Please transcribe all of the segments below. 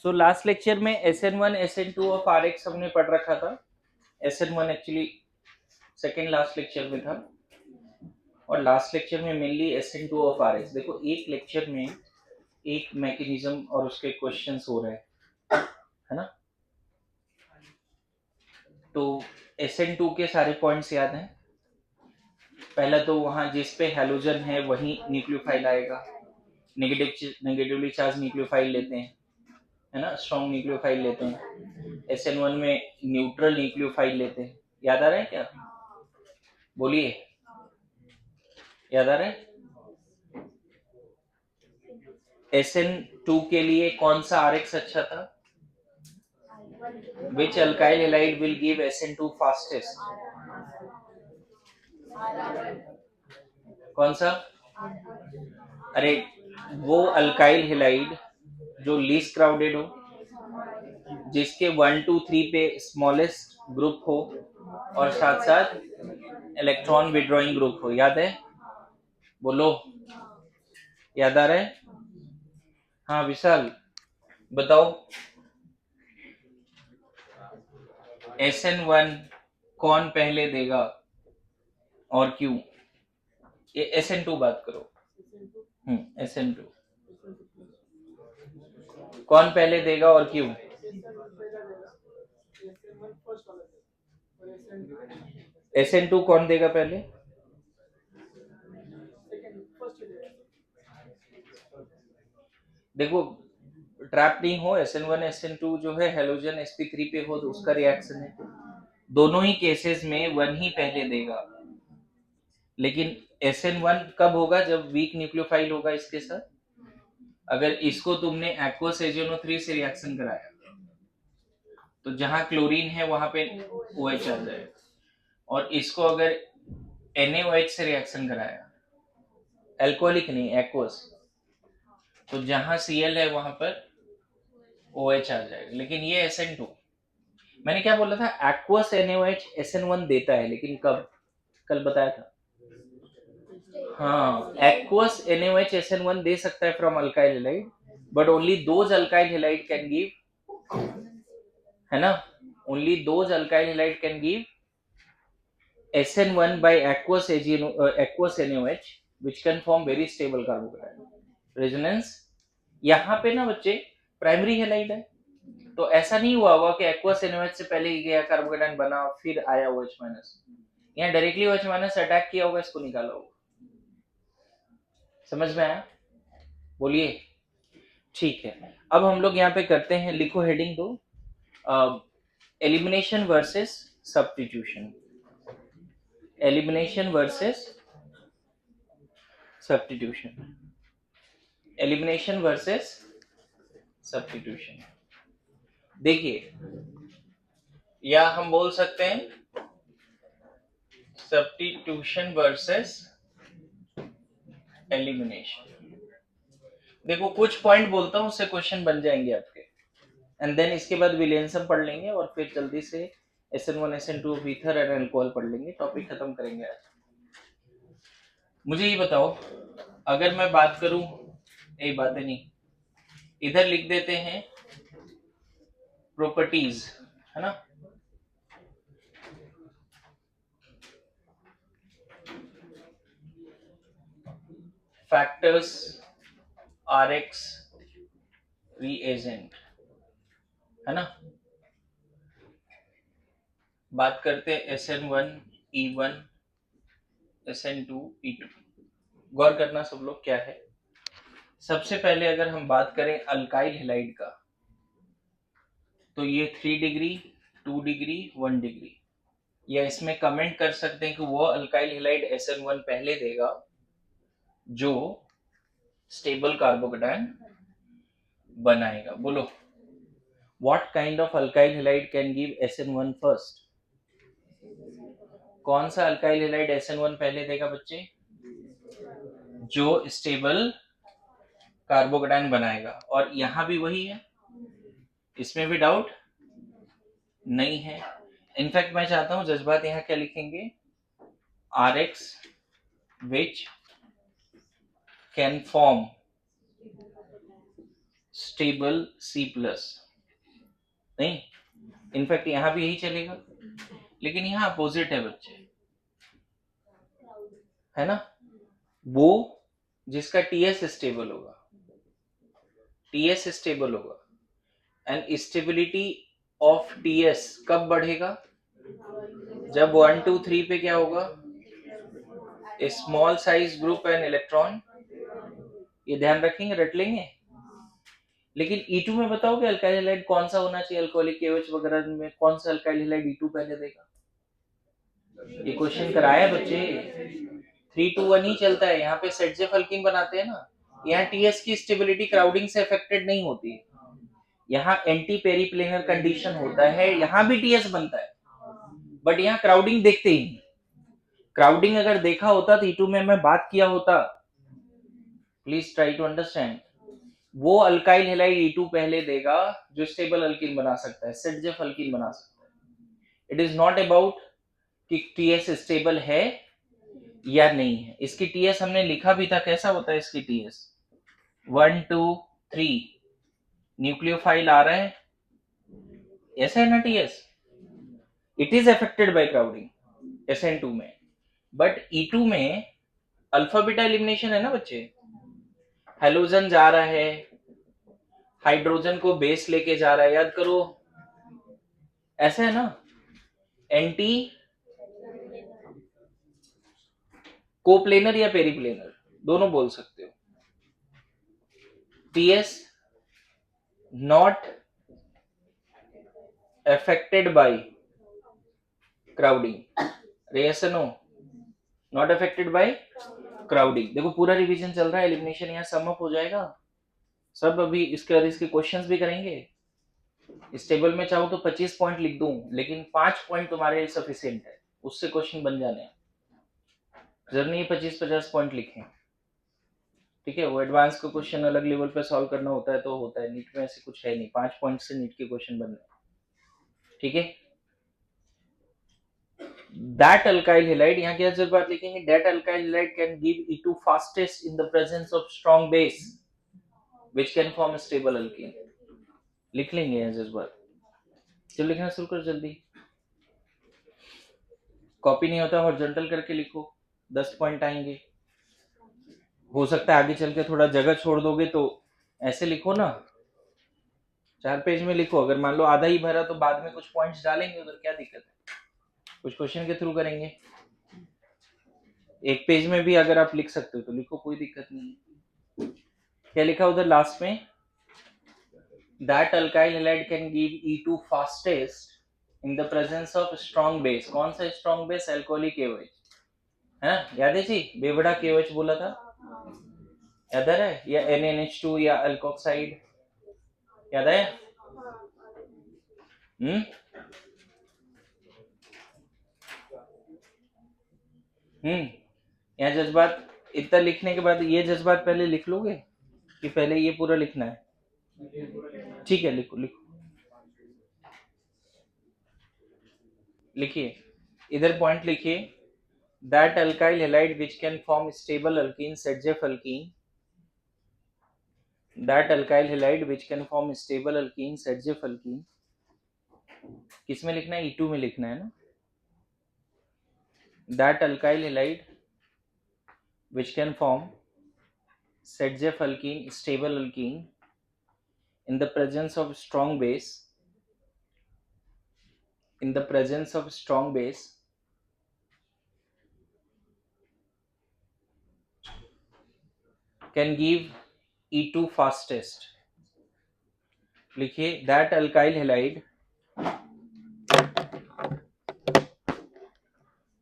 So last lecture में SN1 SN2 of RX हमने पढ़ रखा था। SN1 actually second last lecture में था और लास्ट लेक्चर में मेनली SN2 ऑफ RX। देखो एक लेक्चर में एक मैकेनिज्म और उसके क्वेश्चंस हो रहे हैं, है ना। तो SN2 के सारे पॉइंट्स याद हैं। पहला तो वहां जिस पे हैलोजन है वही न्यूक्लियोफाइल आएगा, नेगेटिवली चार्ज न्यूक्लियोफाइल लेते हैं, है ना, स्ट्रॉन्ग न्यूक्लियोफाइल लेते हैं। SN1 में न्यूट्रल न्यूक्लियोफाइल लेते हैं। याद आ रहा है क्या? बोलिए, याद आ रहा है? SN2 के लिए कौन सा RX अच्छा था? Which alkyl halide will give SN2 fastest? कौन सा? अरे वो अल्काइल हेलाइड जो लीस्ट क्राउडेड हो, जिसके 1 2 3 पे स्मॉलेस्ट ग्रुप हो और साथ साथ इलेक्ट्रॉन विड्रॉइंग ग्रुप हो। याद है? बोलो, याद आ रहा है? हाँ विशाल बताओ। SN1 कौन पहले देगा और क्यों? ये SN2 बात करो। SN2 कौन पहले देगा और क्यों? SN2 कौन देगा पहले? देखो ट्रैप नहीं हो, SN1 SN2 जो है हेलोजन sp3 पे हो तो उसका रिएक्शन है। दोनों ही केसेस में 1 ही पहले देगा, लेकिन SN1 कब होगा? जब वीक न्यूक्लियोफाइल होगा इसके साथ। अगर इसको तुमने एक्वस AgNO3 से रिएक्शन कराया तो जहां क्लोरीन है वहां पे OH आ जाएगा, और इसको अगर NaOH से रिएक्शन कराया, एल्कोहलिक नहीं एक्वस, तो जहां Cl है वहां पर OH आ जाएगा। लेकिन ये SN2, मैंने क्या बोला था? एक्वस NaOH SN1 देता है, लेकिन कब? कल बताया था। हाँ, aqueous NaOH SN1 दे सकता है from alkyl halide, but only those alkyl halide can give, है ना, only those alkyl halide can give SN1 by aqueous NaOH which can form very stable carbocation resonance। यहाँ पे ना बच्चे प्राइमरी हेलाइड है, तो ऐसा नहीं हुआ होगा कि aqueous NaOH से पहले ही गया कार्बोकेटाइन बना फिर आया OH माइनस। यहाँ डायरेक्टली OH माइनस अटैक किया होगा, इसको निकाला होगा। समझ में आया? बोलिए। ठीक है, अब हम लोग यहाँ पे करते हैं, लिखो हेडिंग दो, elimination versus substitution. Elimination versus substitution, elimination versus substitution. देखिए, या हम बोल सकते हैं सब्स्टिट्यूशन वर्सेस एलिमिनेशन। देखो कुछ पॉइंट बोलता हूं, उससे क्वेश्चन बन जाएंगे आपके, एंड देन इसके बाद विलियंसम पढ़ लेंगे और फिर जल्दी से SN1 SN2 of ether and alcohol पढ़ लेंगे, टॉपिक खत्म करेंगे आज। मुझे ये बताओ, अगर मैं बात करूं, एक बात है नहीं, इधर लिख देते हैं प्रॉपर्टीज, है ना। फैक्टर्स RX रीएजेंट, है ना। बात करते हैं SN1 E1 SN2 E2। गौर करना सब लोग क्या है। सबसे पहले अगर हम बात करें अल्काइल हैलाइड का, तो ये 3 डिग्री 2 डिग्री 1 डिग्री, या इसमें कमेंट कर सकते हैं कि वो अल्काइल हैलाइड SN1 पहले देगा जो स्टेबल कार्बोकेटाइन बनाएगा। बोलो, what kind of alkyl halide can give SN1 first? कौन सा अल्काइल हैलाइड SN1 पहले देगा बच्चे? जो स्टेबल कार्बोकेटाइन बनाएगा। और यहां भी वही है, इसमें भी डाउट नहीं है। इनफैक्ट मैं चाहता हूं जज्बात यहां क्या लिखेंगे, RX which can form stable C plus, नहीं, इनफैक्ट यहां भी यही चलेगा, लेकिन यहाँ अपोजिट है बच्चे, है ना। वो जिसका TS स्टेबल होगा, TS स्टेबल होगा, एंड स्टेबिलिटी ऑफ TS कब बढ़ेगा, जब 1 2 3 पे क्या होगा, small size group and electron, ये ध्यान रखेंगे, रट लेंगे। लेकिन E2 में बताओगे अल्काइल हैलाइड कौन सा होना चाहिए, अल्कोहलिक KOH वगैरह में कौन सा अल्काइल हैलाइड E2 पहले देगा, ये क्वेश्चन कराया बच्चे। 3 2 1 ही चलता है, यहाँ पे सेटजेफ अल्कीन बनाते हैं ना, यहाँ TS की स्टेबिलिटी क्राउडिंग से अफेक्टेड नहीं होती, यहाँ एंटी पेरीप्लेनर कंडीशन होता है, यहाँ भी TS बनता है, बट यहाँ क्राउडिंग देखते ही नहीं। क्राउडिंग अगर देखा होता तो E2 में मैं बात किया होता, प्लीज ट्राई टू अंडरस्टैंड। वो अल्काइल हैलाइड E2 पहले देगा जो स्टेबल अल्कीन बना सकता है, सेटजेफ अल्कीन बना सकता है। इट इज नॉट अबाउट कि TS स्टेबल है या नहीं है, इसकी TS हमने लिखा भी था, कैसा होता है इसकी TS, 1 2 3 न्यूक्लियोफाइल आ रहा है, ऐसा है ना TS, it is affected by crowding SN2 में, बट E2 में अल्फा बीटा एलिमिनेशन है ना बच्चे, हेलोजन जा रहा है, हाइड्रोजन को बेस लेके जा रहा है, याद करो, ऐसा है ना, एंटी कोप्लेनर या पेरीप्लेनर दोनों बोल सकते हो। TS not affected by crowding, yes or no, not affected by crowding. देखो पूरा रिवीजन चल रहा है, एलिमिनेशन यहाँ सम अप हो जाएगा सब, अभी इसके बाद इसके क्वेश्चंस भी करेंगे। इस टेबल में चाहो तो 25 पॉइंट लिख दूं, लेकिन 5 पॉइंट तुम्हारे लिए सफिशिएंट है, उससे क्वेश्चन बन जाने हैं, जरूरी नहीं 25-50 पॉइंट लिखें, ठीक है। वो एडवांस का क्वेश्चन अलग लेवल पे सॉल्व करना होता है तो होता है, नीट में ऐसे कुछ है नहीं, 5 पॉइंट से नीट के क्वेश्चन बन रहे हैं, ठीक है। That alkyl halide, यहाँ क्या जरूर लिखेंगे, that alkyl halide can give E2 fastest in the presence of strong base which can form a stable alkene, लिख लेंगे यहाँ जज्बात। चलो लिखना शुरू कर जल्दी, कॉपी नहीं होता हॉरिजॉन्टल करके लिखो, 10 पॉइंट आएंगे। हो सकता है आगे चल के थोड़ा जगह छोड़ दोगे तो ऐसे लिखो ना, 4 पेज में लिखो, अगर मान लो आधा ही भरा तो बाद में कुछ पॉइंट्स डालेंगे उधर, क्या दिक्कत है, कुछ क्वेश्चन के थ्रू करेंगे। एक पेज में भी अगर आप लिख सकते हो तो लिखो, कोई दिक्कत नहीं है। क्या लिखा उधर लास्ट में, that alkyl halide can give E2 fastest in the presence of strong base, कौन सा strong base, alcoholic KOH है, याद है जी, बेवड़ा KOH बोला था, याद है, या NaNH2 या अल्कोक्साइड, याद है। यहाँ जज्बात इतना लिखने के बाद ये जज्बात पहले लिख लोगे कि पहले ये पूरा लिखना है, ठीक है, लिखो लिखो, लिखिए इधर पॉइंट लिखिए, that alkyl halide which can form stable alkene, Sedgef alkene, that alkyl halide which can form stable alkene, Sedgef alkene, किस में लिखना है, E2 में लिखना है ना, that alkyl halide which can form Sedgef alkene, stable alkene in the presence of strong base, in the presence of strong base can give E2 fastest, लिखिए that alkyl halide,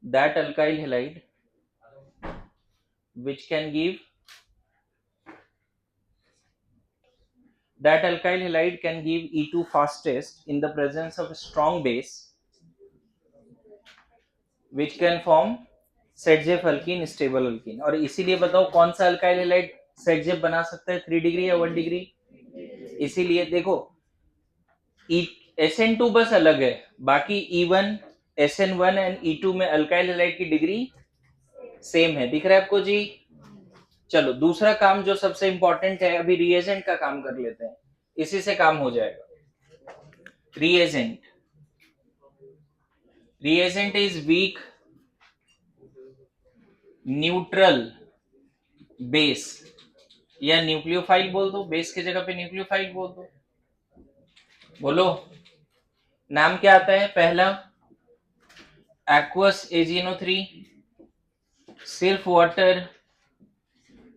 that alkyl halide which can give, that alkyl halide can give E2 fastest in the presence of strong base which can form Sedgef alkene, stable alkene। और इसीलिए बताओ कौन सा alkyl halide Sedgef बना सकता है 3 degree या 1 degree, इसीलिए देखो SN2 बस अलग है, बाकी E1, SN1 एंड E2 में अल्काइल हैलाइड की डिग्री सेम है, दिख रहा है आपको जी। चलो दूसरा काम जो सबसे इंपॉर्टेंट है, अभी रिएजेंट का काम कर लेते हैं। इसी से काम हो जाएगा। Reagent, reagent is weak neutral base, या न्यूक्लियोफाइल बोल दो, बेस की जगह पे न्यूक्लियोफाइल बोल दो। बोलो नाम क्या आता है पहला? एक्वस AgNO3, सिर्फ वाटर,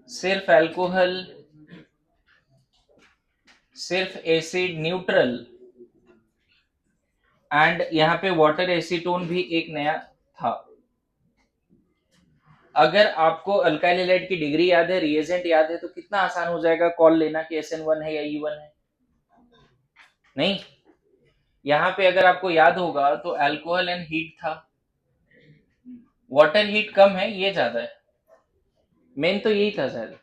सिर्फ अल्कोहल, सिर्फ एसिड न्यूट्रल, एंड यहां पे वाटर एसीटोन भी एक नया था। अगर आपको अल्काइल हैलाइड की डिग्री याद है, रिएजेंट याद है, तो कितना आसान हो जाएगा कॉल लेना कि SN1 है या E1 है। नहीं, यहां पे अगर आपको याद होगा तो अल्कोहल एंड हीट था, वाटर हीट कम है, ये ज्यादा है। मेन तो यही था सर।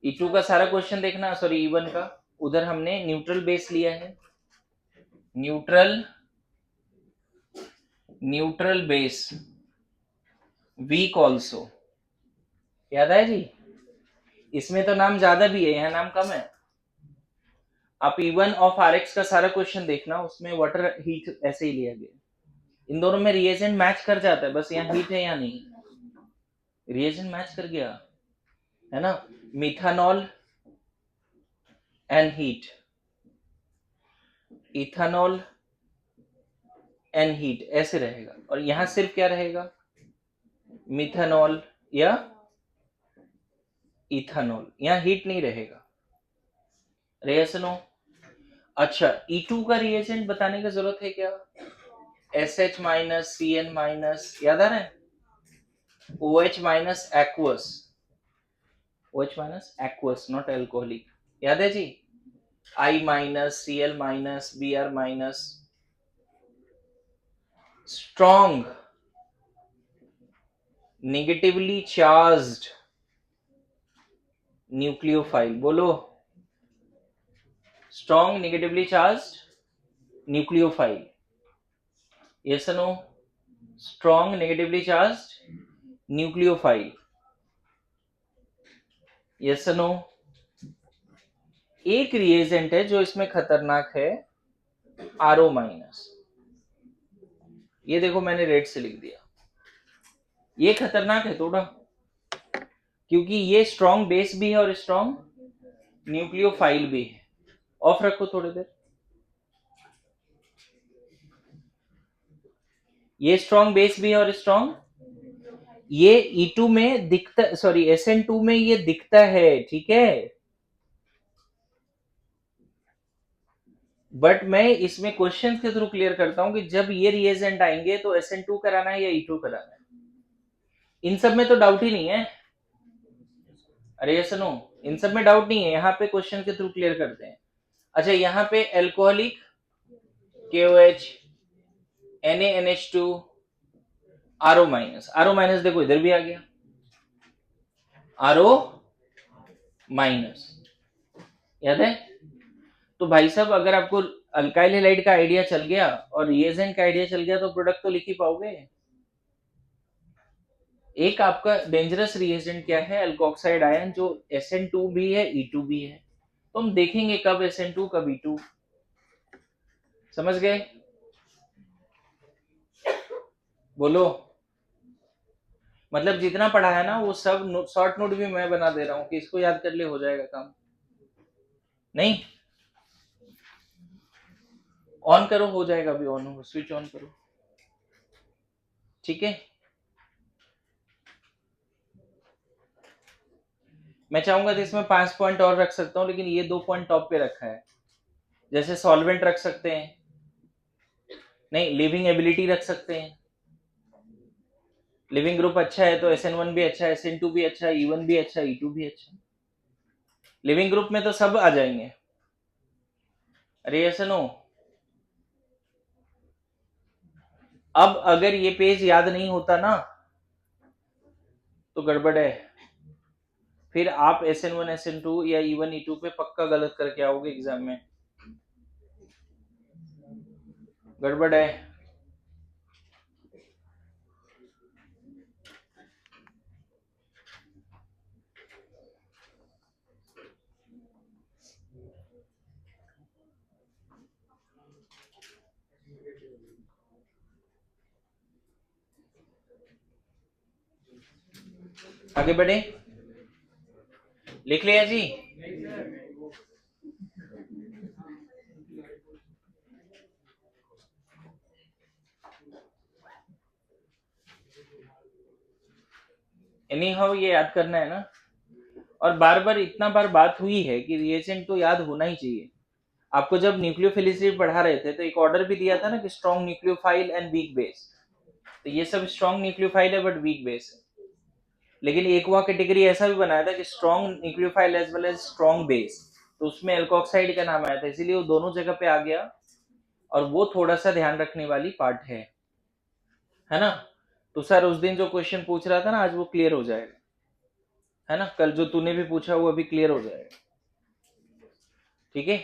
E2 का सारा क्वेश्चन देखना, सॉरी E1 का, उधर हमने न्यूट्रल बेस लिया है, न्यूट्रल बेस, वीक ऑल्सो, याद है जी। इसमें तो नाम ज्यादा भी है, यहाँ नाम कम है। आप E1 ऑफ RX का सारा क्वेश्चन देखना, उसमें वाटर हीट ऐसे ही लिया गया। इन दोनों में रिएजेंट मैच कर जाता है, बस यहाँ हीट है या नहीं, रिएजेंट मैच कर गया है ना। Methanol and heat, ethanol and heat, ऐसे रहेगा। और यहां सिर्फ क्या रहेगा? मिथानॉल या इथानॉल, यहां हीट नहीं रहेगा। रेसनो। अच्छा, E2 का रिएजेंट बताने की जरूरत है क्या? SH माइनस CN माइनस, याद आ रहा है? OH minus aqueous, OH minus aqueous, not alcoholic, याद है जी। I minus Cl minus Br minus, strong negatively charged nucleophile, बोलो strong negatively charged nucleophile, yes no? Strong negatively charged nucleophile, yes no? एक reagent है जो इसमें खतरनाक है, RO माइनस, ये देखो मैंने रेड से लिख दिया, ये खतरनाक है थोड़ा, क्योंकि ये स्ट्रॉन्ग बेस भी है और स्ट्रॉन्ग न्यूक्लियोफाइल भी है। ऑफ रखो थोड़ी देर, ये स्ट्रॉन्ग बेस भी है और स्ट्रॉन्ग, ये E2 में दिखता, सॉरी SN2 में ये दिखता है, ठीक है। बट मैं इसमें क्वेश्चन के थ्रू क्लियर करता हूं कि जब ये रिएजेंट आएंगे तो SN2 कराना है या E2 कराना है, इन सब में तो डाउट ही नहीं है। अरे SNO, इन सब में डाउट नहीं है, यहाँ पे क्वेश्चन के थ्रू क्लियर करते हैं। अच्छा, यहाँ पे alcoholic KOH NaNH2 RO minus, RO minus देखो इधर भी आ गया, RO माइनस, याद है? तो भाई साहब अगर आपको अल्काइल हैलाइड का आइडिया चल गया और रिएजेंट का आइडिया चल गया तो प्रोडक्ट तो लिख ही पाओगे। एक आपका डेंजरस रिएजेंट क्या है? अल्कोक्साइड आयन, जो SN2 भी है E2 भी है। तो हम देखेंगे कब SN2 कब E2, समझ गए? बोलो, मतलब जितना पढ़ा है ना वो सब शॉर्ट नोट भी मैं बना दे रहा हूँ कि इसको याद कर ले, हो जाएगा काम। नहीं, ऑन करो, हो जाएगा, अभी ऑन हो, स्विच ऑन करो, ठीक है। मैं चाहूंगा तो इसमें 5 पॉइंट और रख सकता हूँ, लेकिन ये 2 पॉइंट टॉप पे रखा है। जैसे सॉल्वेंट रख सकते हैं, नहीं लिविंग एबिलिटी रख सकते हैं, लिविंग ग्रुप अच्छा है तो SN1 भी अच्छा है, SN2 भी अच्छा है, E1 भी अच्छा है, E2 भी अच्छा है। लिविंग ग्रुप में तो सब आ जाएंगे। अरे SNO, अब अगर ये पेज याद नहीं होता ना तो गड़बड़ है, फिर आप SN1 SN2 या E1 E2 पे पक्का गलत करके आओगे एग्जाम में, गड़बड़ है। आगे बढ़े, लिख लिया जी। एनी हाउ ये याद करना है ना, और बार बार इतना बार बात हुई है कि रिएजेंट तो याद होना ही चाहिए। आपको जब न्यूक्लियोफिलिसिटी पढ़ा रहे थे तो एक ऑर्डर भी दिया था ना कि strong nucleophile and weak base, तो ये सब स्ट्रॉन्ग न्यूक्लियोफाइल है बट वीक बेस है। लेकिन एक वहां कैटेगरी ऐसा भी बनाया था कि strong nucleophile as well as strong base, तो उसमें एल्कोक्साइड का नाम आया था, इसीलिए वो दोनों जगह पे आ गया, और वो थोड़ा सा ध्यान रखने वाली पार्ट है ना। तो सर उस दिन जो क्वेश्चन पूछ रहा था ना, आज वो क्लियर हो जाएगा, है ना। कल जो तूने भी पूछा वो अभी क्लियर हो जाएगा, ठीक है।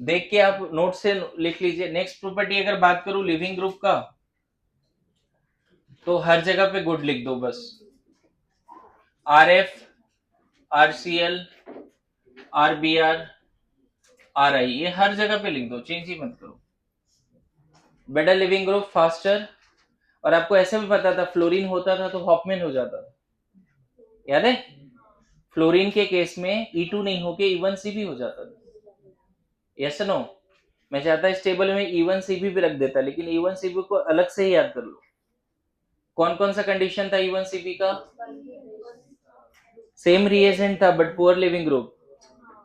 देख के आप नोट से लिख लीजिए। नेक्स्ट प्रॉपर्टी अगर बात करूं लिविंग ग्रुप का, तो हर जगह पे गुड लिख दो बस। RF, RCl, RBr, RI, ये हर जगह पे लिख दो, चेंज ही मत करो। बेटर लिविंग ग्रुप, फास्टर, और आपको ऐसे भी पता था फ्लोरीन होता था तो हॉफमैन हो जाता था, याद है। फ्लोरीन के केस में E2 नहीं होके E1Cb हो जाता था, यस नो। मैं चाहता इस टेबल में E1Cb भी रख देता, लेकिन E1Cb को अलग से ही याद कर लो। कौन कौन सा कंडीशन था E1Cb का? सेम रिएजेंट था but poor leaving group,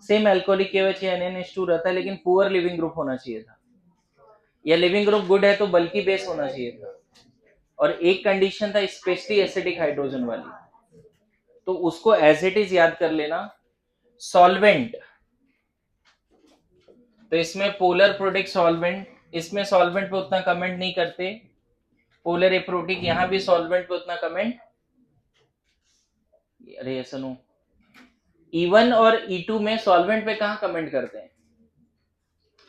same alcoholic KOH या NaNH2 रहता है, लेकिन पुअर लिविंग ग्रुप होना चाहिए था, या लिविंग ग्रुप गुड है तो बल्कि बेस होना चाहिए था। और एक कंडीशन था स्पेशली एसिडिक हाइड्रोजन वाली, तो उसको एज इट इज याद कर लेना। सॉल्वेंट, तो इसमें पोलर प्रोटिक सॉल्वेंट, इसमें सॉल्वेंट पे उतना कमेंट नहीं करते, पोलर एप्रोटिक, यहां भी सॉल्वेंट पे उतना कमेंट, अरे ऐसा नो। E1 और E2 में सॉल्वेंट पे कहां कमेंट करते हैं?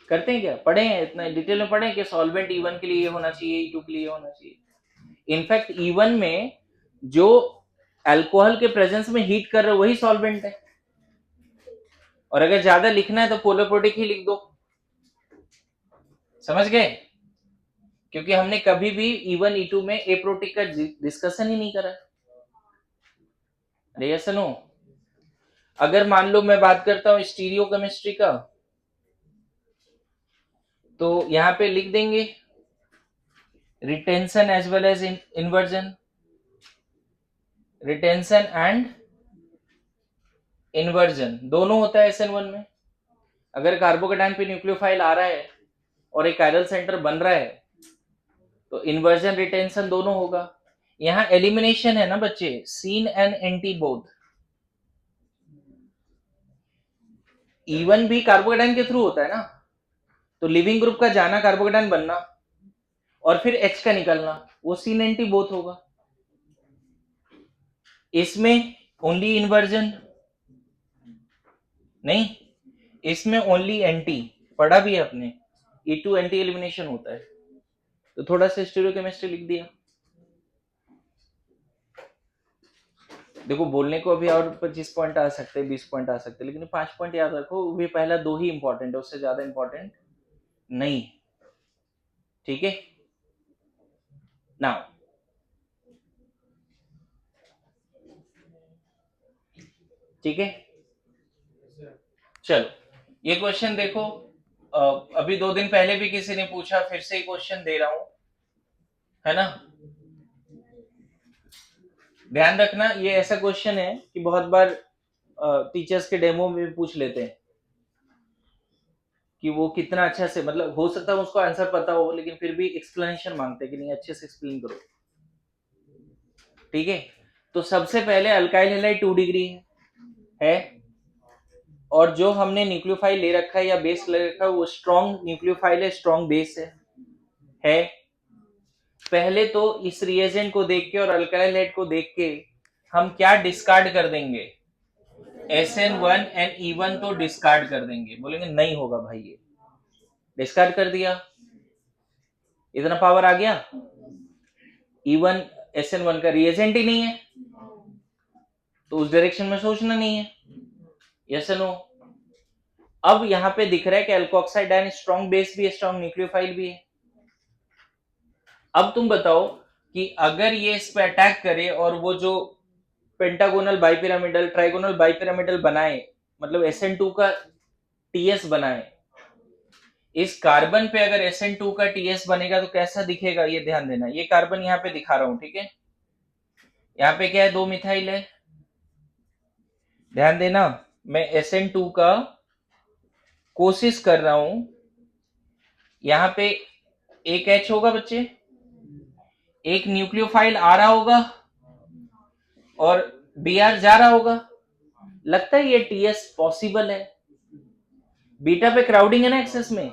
करते हैं क्या? पढ़े हैं इतना डिटेल में पढ़े हैं कि सॉल्वेंट E1 के लिए ये होना चाहिए, E2 के लिए ये होना चाहिए। इनफैक्ट E1 में जो अल्कोहल के प्रेजेंस में हीट कर रहे हो वही सॉल्वेंट है, और अगर ज्यादा लिखना है तो पोलर प्रोटिक ही लिख दो, समझ गए। क्योंकि हमने कभी भी E1 E2 में एप्रोटिक का डिस्कशन ही नहीं करा। अरे ऐसा नो। अगर मान लो मैं बात करता हूं स्टीरियो केमिस्ट्री का, तो यहां पे लिख देंगे retention as well as inversion, retention and inversion दोनों होता है SN1 में। अगर कार्बोकेटाइन पे न्यूक्लियोफाइल आ रहा है और एक कायरल सेंटर बन रहा है तो इन्वर्जन रिटेंशन दोनों होगा। यहां एलिमिनेशन है ना बच्चे, scene and anti both. E1 भी कार्बोकेटाइन के थ्रू होता है ना, तो लिविंग ग्रुप का जाना, कार्बोकेटाइन बनना, और फिर H का निकलना, वो सीन एंटी बोथ होगा। इसमें ओनली इन्वर्जन नहीं, इसमें ओनली एंटी, पढ़ा भी है अपने, E2 एंटी एलिमिनेशन होता है, तो थोड़ा सा स्टीरियोकेमिस्ट्री लिख दिया। देखो बोलने को अभी और 25 पॉइंट आ सकते हैं, 20 पॉइंट आ सकते हैं, लेकिन 5 पॉइंट याद रखो, वो भी पहला 2 ही इंपॉर्टेंट है, उससे ज्यादा इंपॉर्टेंट नहीं, ठीक है। नाउ ठीक है, चलो ये क्वेश्चन देखो। अभी 2 दिन पहले भी किसी ने पूछा, फिर से ही क्वेश्चन दे रहा हूं, है ना। ध्यान रखना, ये ऐसा क्वेश्चन है कि बहुत बार टीचर्स के डेमो में भी पूछ लेते हैं कि वो कितना अच्छा से, मतलब हो सकता है उसको आंसर पता हो, लेकिन फिर भी एक्सप्लेनेशन मांगते हैं कि नहीं अच्छे से एक्सप्लेन करो, ठीक है। तो सबसे पहले अल्काइल हैलाइड 2 डिग्री है, और जो हमने न्यूक्लियोफाइल ले रखा है या बेस ले रखा है वो स्ट्रॉन्ग न्यूक्लियोफाइल है, स्ट्रॉन्ग बेस है। पहले तो इस रिएजेंट को देख के और अल्काइल हैलाइड को देख के हम क्या डिस्कार्ड कर देंगे, SN1 एंड E1 तो डिस्कार्ड कर देंगे, बोलेंगे नहीं होगा भाई, ये डिस्कार्ड कर दिया। इतना पावर आ गया। E1 SN1 का रिएजेंट ही नहीं है, तो उस डायरेक्शन में सोचना नहीं है। Yes no. अब यहां पे दिख रहा है कि एल्कोक्साइड आयन स्ट्रॉन्ग बेस भी है, स्ट्रॉन्ग न्यूक्लियोफाइल भी है। अब तुम बताओ कि अगर ये इस पे अटैक करे और वो जो पेंटागोनल बाइपिरामिडल ट्राइगोनल बाइपिरामिडल बनाए, मतलब SN2 का TS बनाए, इस कार्बन पे अगर SN2 का TS बनेगा तो कैसा दिखेगा, ये ध्यान देना। ये कार्बन यहाँ पे दिखा रहा हूं, ठीक है। यहाँ पे क्या है, 2 मिथाइल है, ध्यान देना। मैं SN2 का कोशिश कर रहा हूं, यहाँ पे एक H होगा बच्चे, एक न्यूक्लियोफाइल आ रहा होगा और Br जा रहा होगा। लगता है ये TS पॉसिबल है। बीटा पे क्राउडिंग है ना एक्सेस में,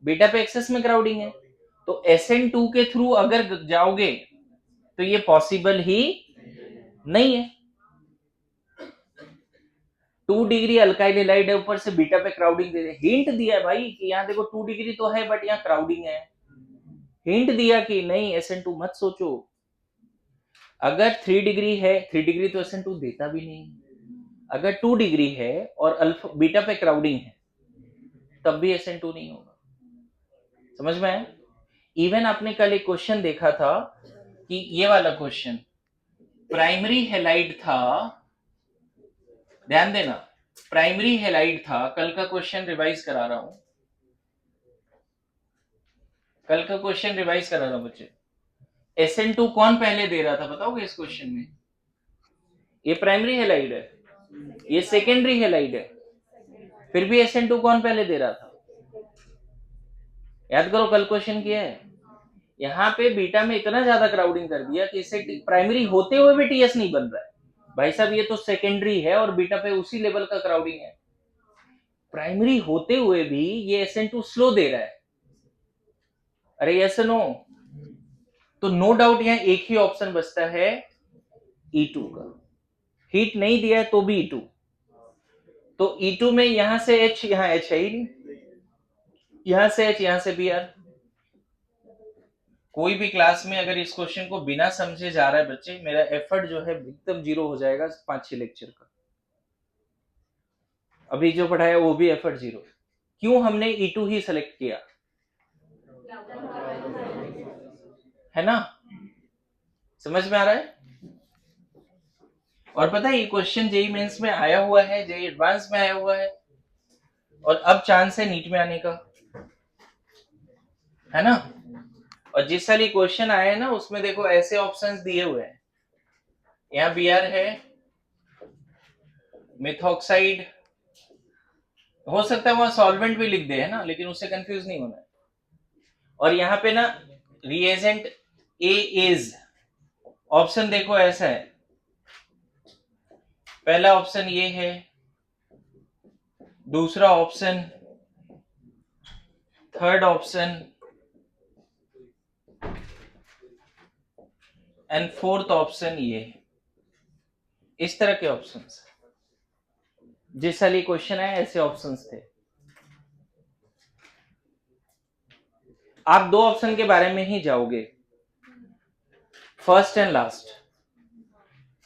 बीटा पे एक्सेस में क्राउडिंग है, तो SN2 के थ्रू अगर जाओगे तो ये पॉसिबल ही नहीं है। 2 डिग्री अल्काइल हैलाइड है, ऊपर से बीटा पे क्राउडिंग दे दे। हिंट दिया है भाई कि यहाँ देखो 2 डिग्री तो है बट यहाँ क्राउडिंग है। हिंट दिया कि नहीं SN2 मत सोचो। अगर 3 डिग्री है, 3 डिग्री तो SN2 देता भी नहीं। अगर 2 डिग्री है और अल्फा बीटा पे क्राउडिंग है तब भी SN2 नहीं होगा। समझ में आया? इवन आपने कल एक क्वेश्चन देखा था कि ये वाला क्वेश्चन प्राइमरी हेलाइड था, ध्यान देना, प्राइमरी हेलाइड था। कल का क्वेश्चन रिवाइज करा रहा हूं, कल का क्वेश्चन रिवाइज करा रहा हूं बच्चे। SN2 कौन पहले दे रहा था बताओगे इस क्वेश्चन में? ये प्राइमरी हेलाइड है, ये सेकेंडरी हेलाइड है, फिर भी SN2 कौन पहले दे रहा था? याद करो कल क्वेश्चन किया है। यहाँ पे बीटा में इतना ज्यादा क्राउडिंग कर दिया कि इसे प्राइमरी होते हुए भी TS नहीं बन रहा है। भाई साहब ये तो सेकेंडरी है और बीटा पे उसी लेवल का क्राउडिंग है। प्राइमरी होते हुए भी ये SN2 स्लो दे रहा है। अरे यस नो? तो नो डाउट यहाँ एक ही ऑप्शन बचता है E2 का। हीट नहीं दिया है तो भी E2, तो E2 में यहां से H, यहां H है ही नहीं, यहां से H, यहां से Br। कोई भी क्लास में अगर इस क्वेश्चन को बिना समझे जा रहा है बच्चे, मेरा एफर्ट जो है एकदम जीरो हो जाएगा 5-6 लेक्चर का। अभी जो पढ़ाया वो भी एफर्ट जीरो। क्यों हमने E2 ही सेलेक्ट किया, है ना? समझ में आ रहा है? और पता है ये क्वेश्चन जेई मेंस में आया हुआ है, जेई एडवांस में आया हुआ है, और अब चांस है नीट में आने का, है ना? और जिस साल ये क्वेश्चन आया है ना उसमें देखो ऐसे ऑप्शंस दिए हुए हैं। यहाँ Br है, मिथॉक्साइड, हो सकता है वहां सॉल्वेंट भी लिख दे, है ना, लेकिन उससे कंफ्यूज नहीं होना है। और यहाँ पे ना रिएजेंट ए इज, ऑप्शन देखो ऐसा है, पहला ऑप्शन ये है, दूसरा option, third option and fourth option ये। इस तरह के ऑप्शंस जिस साल ये क्वेश्चन आया ऐसे ऑप्शंस थे। आप 2 ऑप्शन के बारे में ही जाओगे, फर्स्ट एंड लास्ट।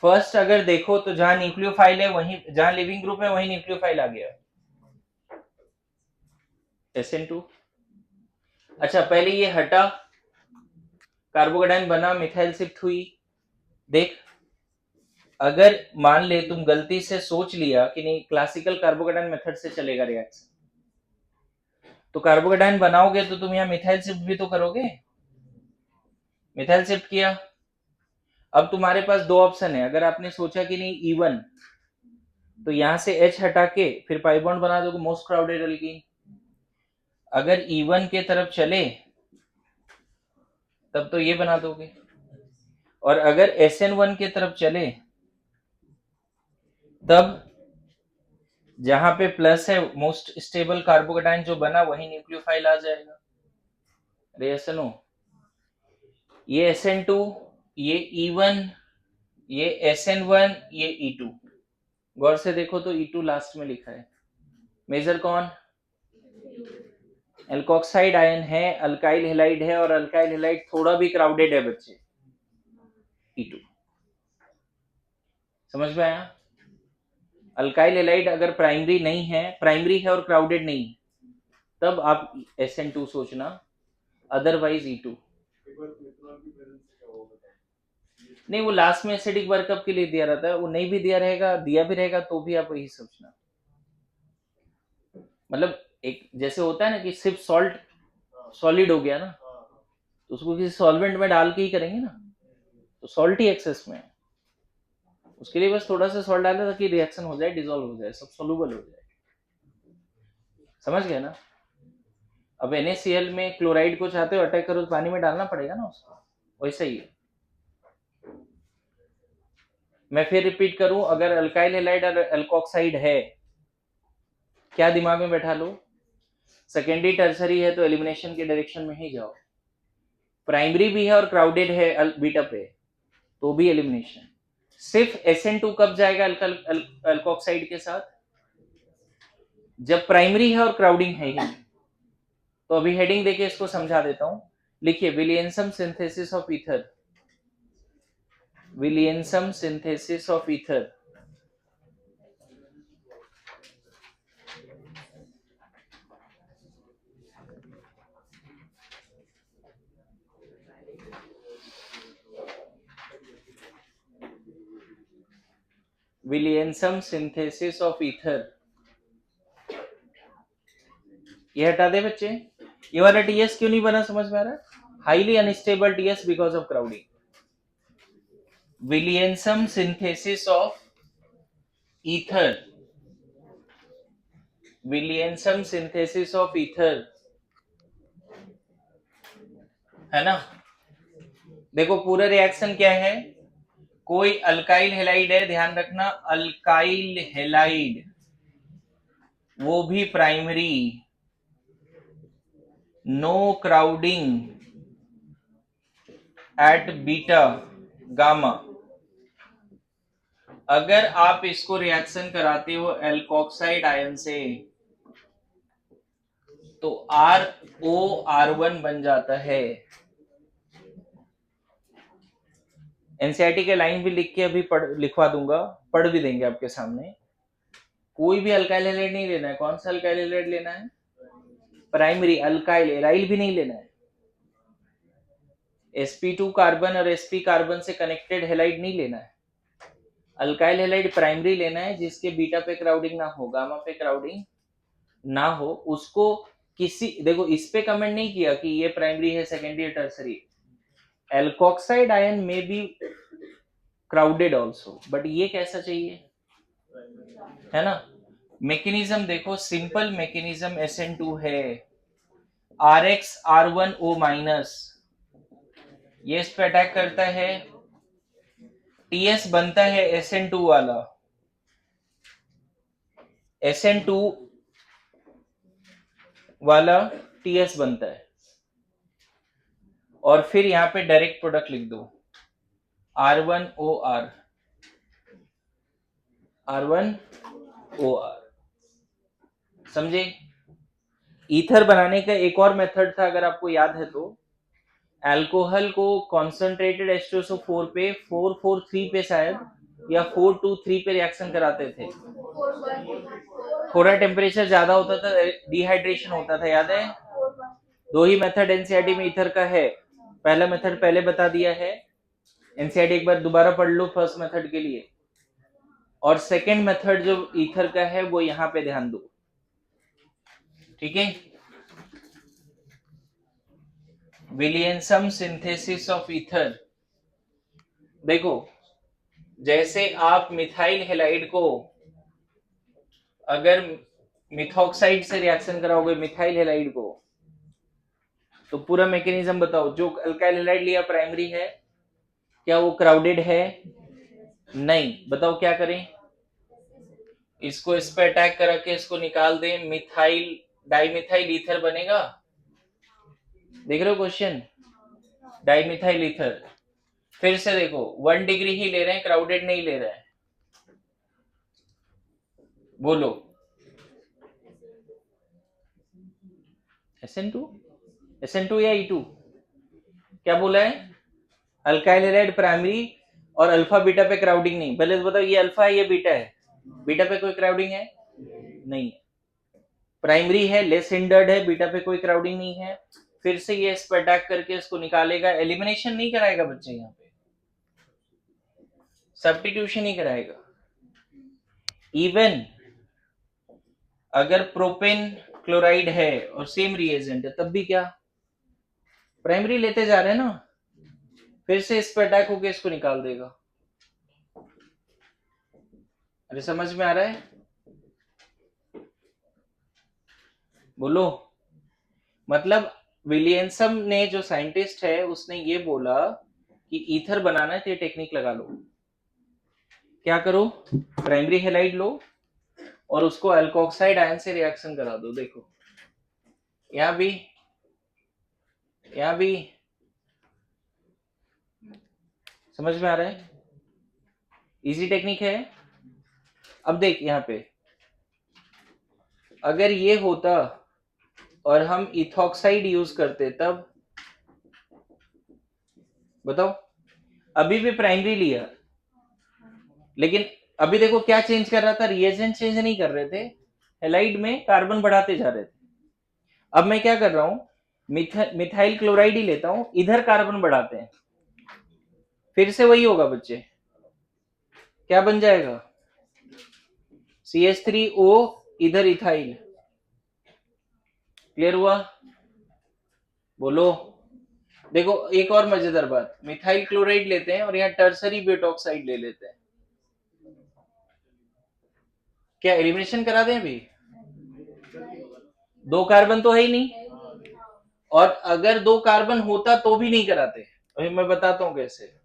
फर्स्ट अगर देखो तो जहां न्यूक्लियोफाइल है वहीं, जहां लिविंग ग्रुप है वहीं न्यूक्लियोफाइल आ गया, SN2। अच्छा पहले ये हटा, कार्बोकेटाइन बना, मिथाइल शिफ्ट हुई। देख अगर मान ले तुम गलती से सोच लिया कि नहीं क्लासिकल कार्बोकेटाइन मेथड से चलेगा रिएक्शन, तो कार्बोकेटाइन बनाओगे तो तुम यहाँ मिथाइल शिफ्ट भी तो करोगे। मिथाइल शिफ्ट किया, अब तुम्हारे पास 2 ऑप्शन है। अगर आपने सोचा कि नहीं E1, तो यहां से H हटा के फिर पाई बॉन्ड बना दोगे मोस्ट क्राउडेड एल्कीन। अगर E1 के तरफ चले तब तो ये बना दोगे, और अगर SN1 के तरफ चले तब जहां पे प्लस है मोस्ट स्टेबल कार्बोकेटाइन जो बना वही न्यूक्लियोफाइल आ जाएगा। अरे SNO, ये SN2, ये E1, ये SN1, ये E2। गौर से देखो तो E2 लास्ट में लिखा है। मेजर कौन? एल्कोक्साइड आयन है, अल्काइल हेलाइड है, और अल्काइल हेलाइड थोड़ा भी क्राउडेड है बच्चे, E2। समझ में आया? अल्काइल हेलाइड अगर प्राइमरी नहीं है, प्राइमरी है और क्राउडेड नहीं है, तब आप SN2 सोचना, अदरवाइज E2। नहीं, वो लास्ट में एसिडिक वर्कअप के लिए दिया रहता है, वो नहीं भी दिया रहेगा, दिया भी रहेगा तो भी आप वही सोचना। मतलब एक जैसे होता है ना कि सिर्फ सॉल्ट सॉलिड हो गया ना, तो उसको किसी सॉल्वेंट में डाल के ही करेंगे ना, तो सॉल्ट ही एक्सेस में है, उसके लिए बस थोड़ा सा सॉल्ट डाले ताकि रिएक्शन हो जाए, डिसॉल्व हो जाए, सब सोलूबल हो जाए। समझ गए ना? अब NaCl में क्लोराइड को चाहते हो अटैक करो तो पानी में डालना पड़ेगा ना उसको, वैसा ही है। मैं फिर रिपीट करूं, अगर अल्काइल हेलाइड और एल्कोक्साइड है, क्या दिमाग में बैठा लो, सेकेंडरी टर्सरी है तो एलिमिनेशन के डायरेक्शन में ही जाओ। प्राइमरी भी है और क्राउडेड है बीटा पे, तो भी एलिमिनेशन। सिर्फ SN2 कब जाएगा अल्कोक्साइड के साथ? जब प्राइमरी है और क्राउडिंग है ही। तो अभी हेडिंग देके इसको समझा देता हूं, लिखिए Williamson synthesis of ether. Williamson synthesis of ether. Williamson synthesis of ether, ये हटा दे बच्चे। ये वाला TS क्यों नहीं बना समझ में आ रहा है? Highly unstable TS because of crowding. Williamson synthesis of ether, Williamson synthesis of ether, है ना? देखो पूरा रिएक्शन क्या है, कोई अल्काइल हेलाइड है, ध्यान रखना, अल्काइल हेलाइड, वो भी primary, no crowding at beta gamma. अगर आप इसको रिएक्शन कराते हो एल्कोक्साइड आयन से, तो ROR1 बन जाता है। एनसीईआरटी के लाइन भी लिख के अभी लिखवा दूंगा, पढ़ भी देंगे आपके सामने। कोई भी अल्काइल हेलाइड नहीं लेना है। कौन सा अल्काइल हेलाइड लेना है? प्राइमरी। अल्काइल एराइल भी नहीं लेना है। sp2 कार्बन और sp कार्बन से कनेक्टेड हेलाइड नहीं लेना है। अल्काइल हेलाइड प्राइमरी लेना है, जिसके बीटा पे क्राउडिंग ना हो, गामा पे क्राउडिंग ना हो। उसको किसी, देखो इस पे कमेंट नहीं किया कि ये प्राइमरी है, सेकेंडरी है, टर्सरी। एल्कोक्साइड आयन में बी क्राउडेड ऑल्सो, बट ये कैसा चाहिए, है ना? मैकेनिज्म देखो, सिंपल मैकेनिज्म SN2 है, RX R1O माइनस, ये इस पे अटैक करता है, TS बनता है SN2 वाला, SN2 वाला TS बनता है, और फिर यहां पे डायरेक्ट प्रोडक्ट लिख दो, R1OR, R1OR। समझे? ईथर बनाने का एक और मेथड था, अगर आपको याद है तो, अल्कोहल को कॉन्सेंट्रेटेड H2SO4 पे 443 पे शायद, या 423 पे रिएक्शन कराते थे। थोड़ा टेम्परेचर ज्यादा होता था, डिहाइड्रेशन होता था, याद है? दो ही मेथड एनसीईआरटी में ईथर का है। पहला मेथड पहले बता दिया है, एनसीईआरटी एक बार दोबारा पढ़ लो फर्स्ट मेथड के लिए, और सेकेंड मेथड जो ईथर का है वो यहां पे ध्यान दो, ठीक है? विलियंसम सिंथेसिस ऑफ ईथर। देखो, जैसे आप मिथाइल हेलाइड को अगर मिथॉक्साइड से रिएक्शन कराओगे, मिथाइल हेलाइड को, तो पूरा मैकेनिज्म बताओ। जो अल्काइल हेलाइड लिया प्राइमरी है, क्या वो क्राउडेड है? नहीं। बताओ क्या करें? इसको इस पे अटैक करा के इसको निकाल दें, मिथाइल डाइमिथाइल ईथर बनेगा। देख रहे हो क्वेश्चन? Dimethyl ether. फिर से देखो, 1 डिग्री ही ले रहे हैं, क्राउडेड नहीं ले रहे हैं। बोलो। SN2 SN2 या E2 क्या बोला है? अल्काइल हैलाइड प्राइमरी और अल्फा बीटा पे क्राउडिंग नहीं। पहले तो बताओ ये अल्फा है ये बीटा है? बीटा पे कोई क्राउडिंग है नहीं है। प्राइमरी है लेस हिंडर्ड है, बीटा पे कोई क्राउडिंग नहीं है। फिर से ये इस पर अटैक करके इसको निकालेगा, एलिमिनेशन नहीं कराएगा बच्चे, यहाँ पे सब्स्टिट्यूशन ही कराएगा। इवन अगर प्रोपेन क्लोराइड है और सेम रिएजेंट है तब भी क्या, प्राइमरी लेते जा रहे हैं ना, फिर से इस पर अटैक होकर इसको निकाल देगा। अरे समझ में आ रहा है? बोलो। मतलब विलियमसन ने जो साइंटिस्ट है उसने ये बोला कि ईथर बनाना है तो ये टेक्निक लगा लो। क्या करो, प्राइमरी हेलाइड लो और उसको अल्कोक्साइड आयन से रिएक्शन करा दो। देखो यहां भी समझ में आ रहा है? इजी टेक्निक है। अब देख यहाँ पे अगर ये होता और हम इथॉक्साइड यूज करते तब, बताओ, अभी भी प्राइमरी लिया लेकिन अभी देखो क्या चेंज कर रहा था, रिएजेंट चेंज नहीं कर रहे थे, हेलाइड में कार्बन बढ़ाते जा रहे थे। अब मैं क्या कर रहा हूं, मिथाइल क्लोराइड ही लेता हूं, इधर कार्बन बढ़ाते हैं, फिर से वही होगा बच्चे, क्या बन जाएगा, CH3O इधर इथाइल। क्लियर हुआ? बोलो। देखो एक और मजेदार बात, मिथाइल क्लोराइड लेते हैं और यहाँ टर्सरी ब्यूटॉक्साइड ले लेते हैं, क्या एलिमिनेशन करा दें? अभी 2 कार्बन तो है ही नहीं, और अगर 2 कार्बन होता तो भी नहीं कराते। अभी मैं बताता हूं कैसे।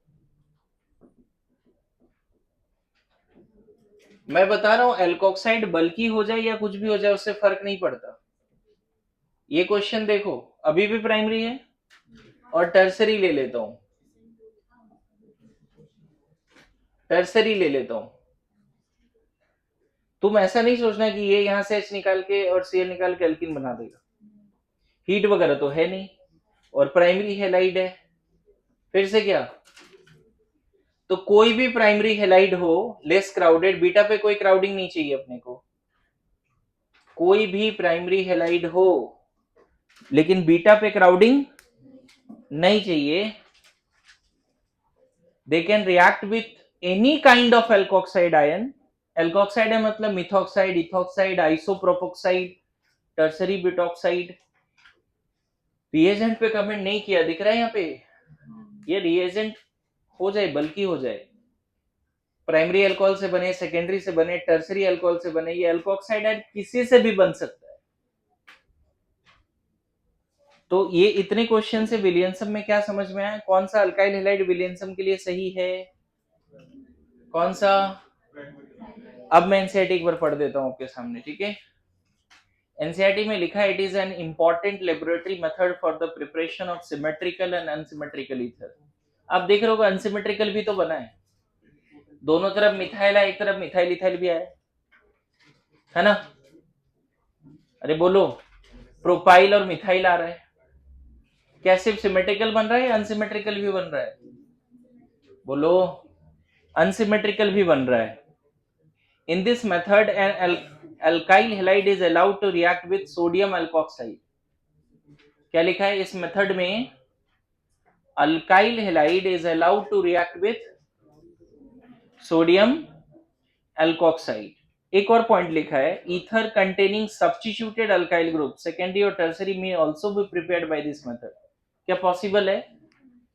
मैं बता रहा हूं एल्कोक्साइड बल्कि हो जाए या कुछ भी हो जाए उससे फर्क नहीं पड़ता। ये क्वेश्चन देखो, अभी भी प्राइमरी है और टर्सरी ले लेता हूं, टर्सरी ले लेता हूं। तुम ऐसा नहीं सोचना कि ये यहां से H निकाल के और Cl निकाल के एल्किन बना देगा, हीट वगैरह तो है नहीं और प्राइमरी हेलाइड है। फिर से क्या, तो कोई भी प्राइमरी हेलाइड हो लेस क्राउडेड, बीटा पे कोई क्राउडिंग नहीं चाहिए अपने को, कोई भी प्राइमरी हेलाइड हो लेकिन बीटा पे क्राउडिंग नहीं चाहिए, they can react with any kind of alkoxide ion. Alkoxide है मतलब methoxide, ethoxide, आइसोप्रोपोक्साइड, tertiary butoxide. Reagent पे कमेंट नहीं किया, दिख रहा है यहाँ पे, ये रिएजेंट हो जाए बल्कि हो जाए, प्राइमरी अल्कोहल से बने, सेकेंडरी से बने, टर्सरी अल्कोहल से बने, ये एल्कोक्साइड आयन किसी से भी बन सकता है। तो ये इतने क्वेश्चन से विलियमसन में क्या समझ में आया, कौन सा अल्काइल हैलाइड विलियमसन के लिए सही है, कौन सा? अब मैं एनसीईआरटी एक बार पढ़ देता हूं आपके सामने, ठीक है? एनसीईआरटी में लिखा है, it is an important laboratory method for the preparation of symmetrical and unsymmetrical ether. आप देख रहे हो अनसिमेट्रिकल भी तो बना है, दोनों तरफ मिथाइल है, एक तरफ मिथाइल इथाइल भी आया है ना? अरे बोलो, प्रोपाइल और मिथाइल आ रहा है, क्या सिर्फ सिमेट्रिकल बन रहा है या अनसिमेट्रिकल भी बन रहा है? बोलो, अनसिमेट्रिकल भी बन रहा है। In this method an alkyl halide is allowed to react with sodium alkoxide। क्या लिखा है इस मेथड में, alkyl halide is allowed to react with sodium alkoxide। एक और पॉइंट लिखा है, ether containing substituted alkyl group secondary और टर्सरी में also be prepared by this method. क्या पॉसिबल है?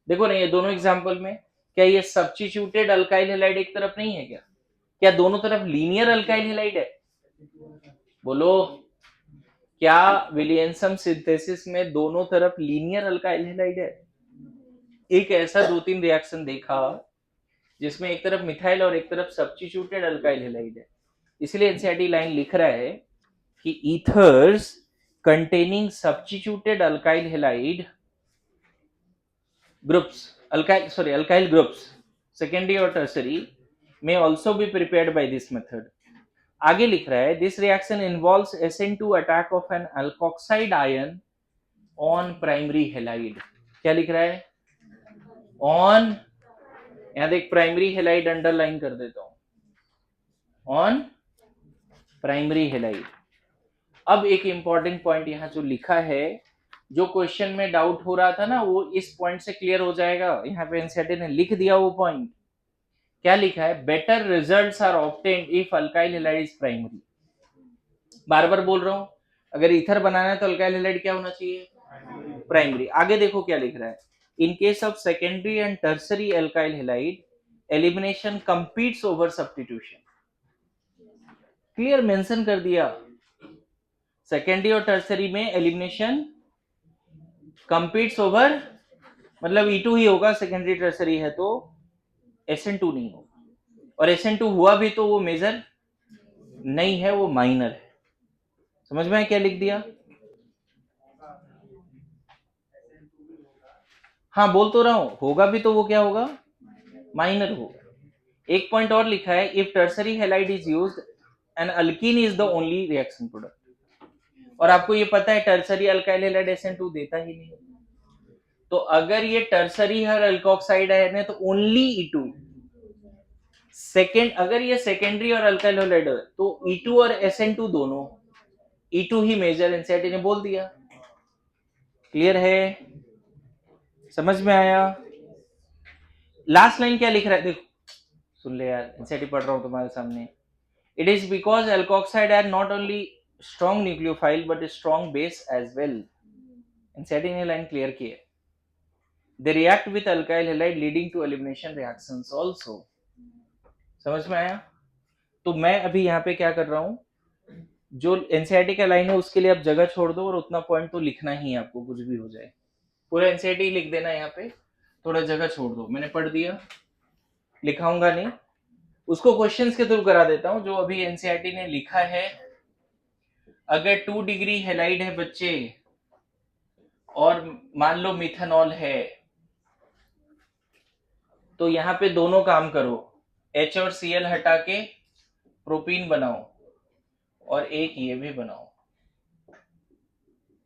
देखो ना ये दोनों एग्जांपल में, क्या ये सब्स्टिट्यूटेड अल्काइल हैलाइड एक तरफ नहीं है क्या? क्या दोनों तरफ लीनियर अल्काइल हैलाइड है? बोलो, क्या विलियमसन सिंथेसिस में दोनों तरफ लीनियर अल्काइल हैलाइड है? एक ऐसा 2-3 रिएक्शन देखा जिसमें एक तरफ मिथाइल और एक तरफ सब्स्टिट्यूटेड अल्काइल हैलाइड है। इसलिए एनसीईआरटी लाइन लिख रहा है कि ethers containing substituted alkyl halide groups, alkyl groups secondary और tertiary may also be prepared by this method। आगे लिख रहा है, this reaction involves SN2 attack of an alkoxide ion on primary halide. क्या लिख रहा है? ऑन, यहां देख प्राइमरी हेलाइड अंडरलाइन कर देता हूं, ऑन प्राइमरी हेलाइड। अब एक इंपॉर्टेंट पॉइंट यहां जो लिखा है, जो क्वेश्चन में डाउट हो रहा था ना, वो इस पॉइंट से क्लियर हो जाएगा। यहाँ पे एनसीईआरटी ने लिख दिया वो पॉइंट। क्या लिखा है? Better results are obtained if alkyl halide is primary. बार बार बोल रहा हूं, अगर ईथर बनाना है तो अल्काइल हैलाइड क्या होना चाहिए? प्राइमरी। आगे देखो क्या लिख रहा है, in case of secondary and tertiary alkyl halide elimination competes over substitution. Clear mention कर दिया, सेकेंडरी और टर्सरी में एलिमिनेशन कंपीट्स ओवर, मतलब E2 ही होगा, सेकेंडरी टर्सरी है तो SN2 नहीं होगा, और SN2 हुआ भी तो वो मेजर नहीं है, वो माइनर है। समझ में आया क्या लिख दिया? हाँ बोल तो रहा हूं, होगा भी तो वो क्या होगा? माइनर होगा। एक पॉइंट और लिखा है, if tertiary halide is used and alkene is the only reaction product. और आपको ये पता है टर्सरी अल्काइल हैलाइड SN2 देता ही नहीं, तो अगर ये टर्सरी हर अल्कोक्साइड है तो ओनली E2। सेकेंड, अगर ये सेकेंडरी और अल्काइल हैलाइड है तो E2 और SN2 दोनों, E2 ही मेजर, एनसीईआरटी ने बोल दिया। क्लियर है? समझ में आया? लास्ट लाइन क्या लिख रहा है देखो, सुन ले यार, एनसीईआरटी पढ़ रहा हूं तुम्हारे सामने। It is because alkoxide are not only strong nucleophile but strong base as well. NCERT ने लाइन क्लियर की है। They react with alkyl halide leading to elimination reactions also. समझ में आया? तो मैं अभी यहाँ पे क्या कर रहा हूँ, जो एनसीईआरटी का लाइन है उसके लिए आप जगह छोड़ दो, और उतना पॉइंट तो लिखना ही है आपको, कुछ भी हो जाए पूरा एनसीईआरटी लिख देना। यहाँ पे थोड़ा जगह छोड़ दो, मैंने पढ़ दिया, लिखाऊंगा नहीं, उसको क्वेश्चंस के थ्रू करा देता हूं जो अभी एनसीईआरटी ने लिखा है। अगर 2 डिग्री हेलाइड है बच्चे, और मान लो मिथेनॉल है, तो यहाँ पे दोनों काम करो, H और Cl हटा के प्रोपीन बनाओ, और एक ये भी बनाओ,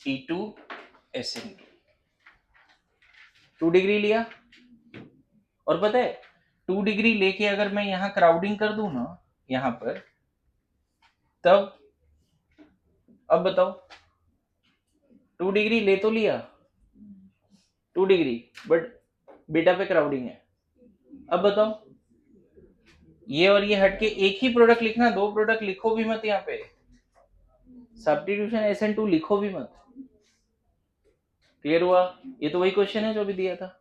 E2SN2। 2 डिग्री लिया, और पता है 2 डिग्री लेके अगर मैं यहाँ क्राउडिंग कर दूं ना यहाँ पर, तब अब बताओ, 2 डिग्री ले तो लिया, 2 डिग्री, बट बीटा पे क्राउडिंग है। अब बताओ, ये और ये हटके एक ही प्रोडक्ट लिखना, 2 प्रोडक्ट लिखो भी मत, यहाँ पे सब्स्टिट्यूशन SN2 लिखो भी मत। क्लियर हुआ? ये तो वही क्वेश्चन है जो भी दिया था,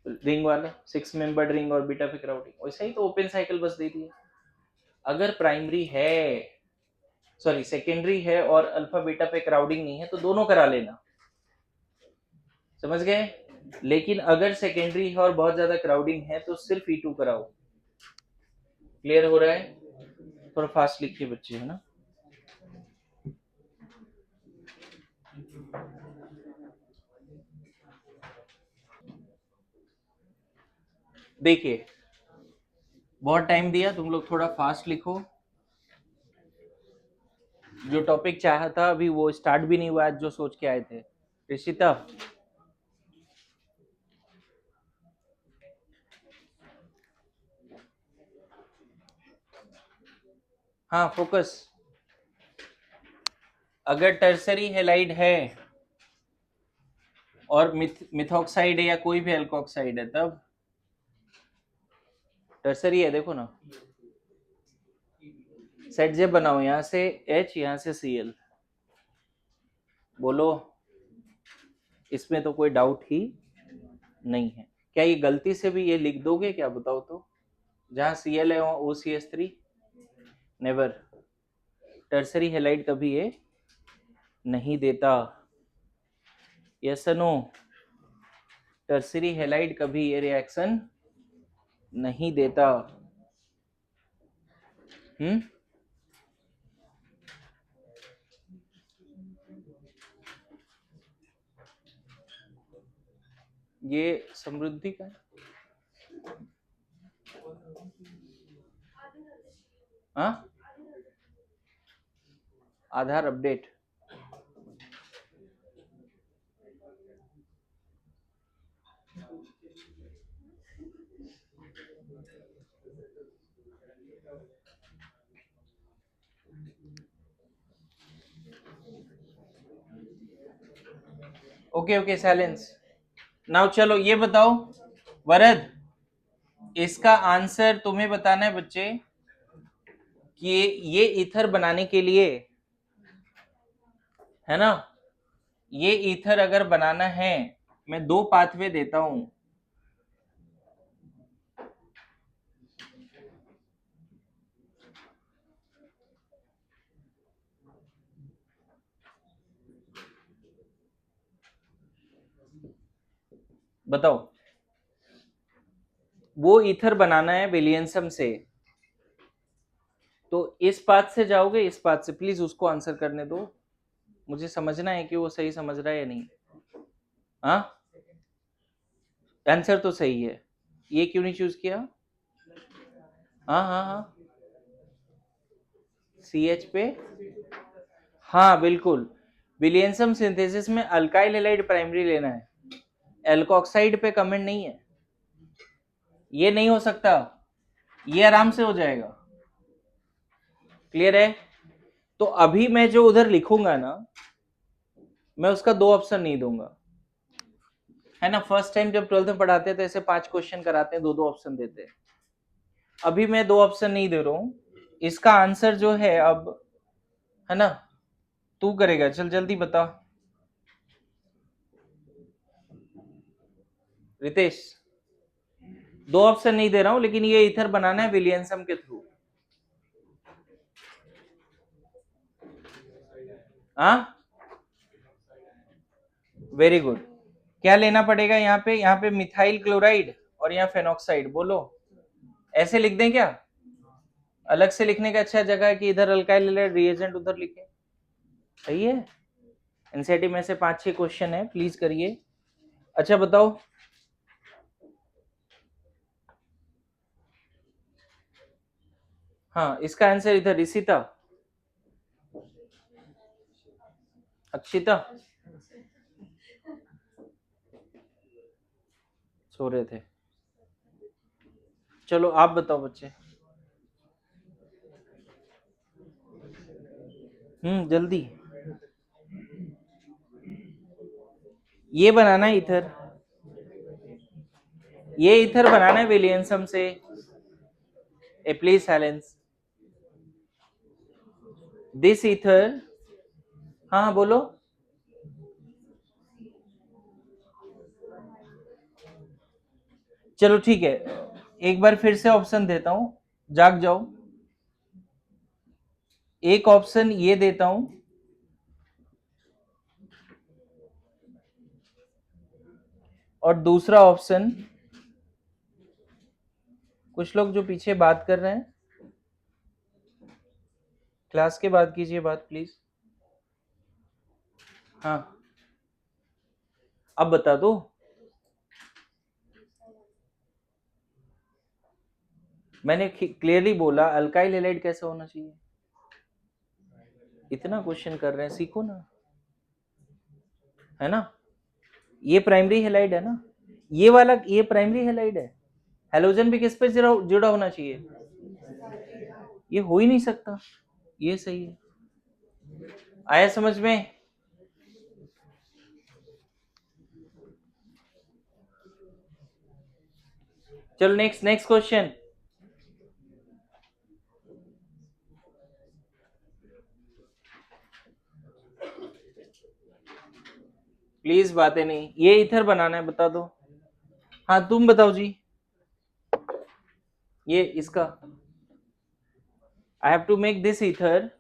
रिंग वाला, 6 मेंबर्ड रिंग और बीटा पे क्राउडिंग, वैसे ही तो ओपन साइकिल बस दे दिया। अगर प्राइमरी है, सॉरी सेकेंडरी है और अल्फा बीटा पे क्राउडिंग नहीं है तो दोनों करा लेना। समझ गए? लेकिन अगर सेकेंडरी है और बहुत ज्यादा क्राउडिंग है तो सिर्फ E2 कराओ। क्लियर हो रहा है? थोड़ा फास्ट लिखिए बच्चे, है ना। देखिए बहुत टाइम दिया, तुम लोग थोड़ा फास्ट लिखो। जो टॉपिक चाहा था अभी वो स्टार्ट भी नहीं हुआ आज, जो सोच के आए थे। ऋषिता, हाँ फोकस। अगर टर्सरी हेलाइड है और मिथॉक्साइड है या कोई भी अल्कोक्साइड है, तब टर्सरी है, देखो ना, सेट जे बनाओ, यहां से H, यहां से Cl। बोलो, इसमें तो कोई डाउट ही नहीं है। क्या ये गलती से भी ये लिख दोगे क्या, बताओ तो? जहां Cl है वहां OCH3 नेवर। टर्सरी हेलाइड कभी ये नहीं देता। यस नो, टर्सरी हेलाइड कभी ये रिएक्शन नहीं देता। ये समृद्धि का है? हाँ, Aadhaar update okay okay silence now. चलो ये बताओ वरद, इसका आंसर तुम्हें बताना है बच्चे कि ये ईथर बनाने के लिए, है ना, ये ईथर अगर बनाना है, मैं दो पाथवे देता हूं। बताओ, वो ईथर बनाना है विलियमसन से, तो इस पाथ से जाओगे इस पाथ से? प्लीज उसको आंसर करने दो, मुझे समझना है कि वो सही समझ रहा है या नहीं। हाँ, आंसर तो सही है, ये क्यों नहीं चूज किया? हाँ हाँ हाँ, सी एच पे, हाँ बिल्कुल। विलियमसन सिंथेसिस में अल्काइल हैलाइड प्राइमरी लेना है, एल्कोक्साइड पे कमेंट नहीं है, ये नहीं हो सकता, ये आराम से हो जाएगा। क्लियर है? तो अभी मैं जो उधर लिखूंगा ना, मैं उसका दो ऑप्शन नहीं दूंगा, है ना। फर्स्ट टाइम जब 12th में पढ़ाते हैं तो ऐसे 5 क्वेश्चन कराते हैं, दो दो ऑप्शन देते हैं। अभी मैं दो ऑप्शन नहीं दे रहा हूं, इसका आंसर जो है अब, है ना, तू करेगा, चल जल्दी बता रितेश। दो ऑप्शन नहीं दे रहा हूं, लेकिन ये ईथर बनाना है विलियमसन के थ्रू। हाँ, वेरी गुड। क्या लेना पड़ेगा यहाँ पे मिथाइल क्लोराइड और यहाँ फेनॉक्साइड, बोलो ऐसे लिख दें क्या? अलग से लिखने का अच्छा जगह है कि इधर अल्काइल हैलाइड रिएजेंट उधर लिखे, सही है। एनसीईआरटी में से 5-6 क्वेश्चन है, प्लीज करिए। अच्छा बताओ, हाँ इसका आंसर इधर इशिता, अक्षिता सो रहे थे। चलो आप बताओ बच्चे, जल्दी। ये बनाना है इथर, ये इथर बनाना है विलियमसन से। ए प्लीज साइलेंस, दिस इथर, हाँ हाँ बोलो। चलो ठीक है, एक बार फिर से ऑप्शन देता हूं, जाग जाओ। एक ऑप्शन ये देता हूं, और दूसरा ऑप्शन, कुछ लोग जो पीछे बात कर रहे हैं, क्लास के बाद कीजिए बात प्लीज। हाँ, अब बता दो। मैंने क्लियरली बोला अल्काइल हैलाइड कैसा होना चाहिए। इतना क्वेश्चन कर रहे हैं, सीखो ना, है ना। ये प्राइमरी हैलाइड है ना, ये वाला ये प्राइमरी हैलाइड है। हेलोजन भी किस पे जुड़ा होना चाहिए? ये हो ही नहीं सकता, ये सही है। आया समझ में? चलो नेक्स्ट नेक्स्ट क्वेश्चन। प्लीज बातें नहीं, ये इथर बनाना है, बता दो। हाँ तुम बताओ जी, ये इसका, I have to make this ether,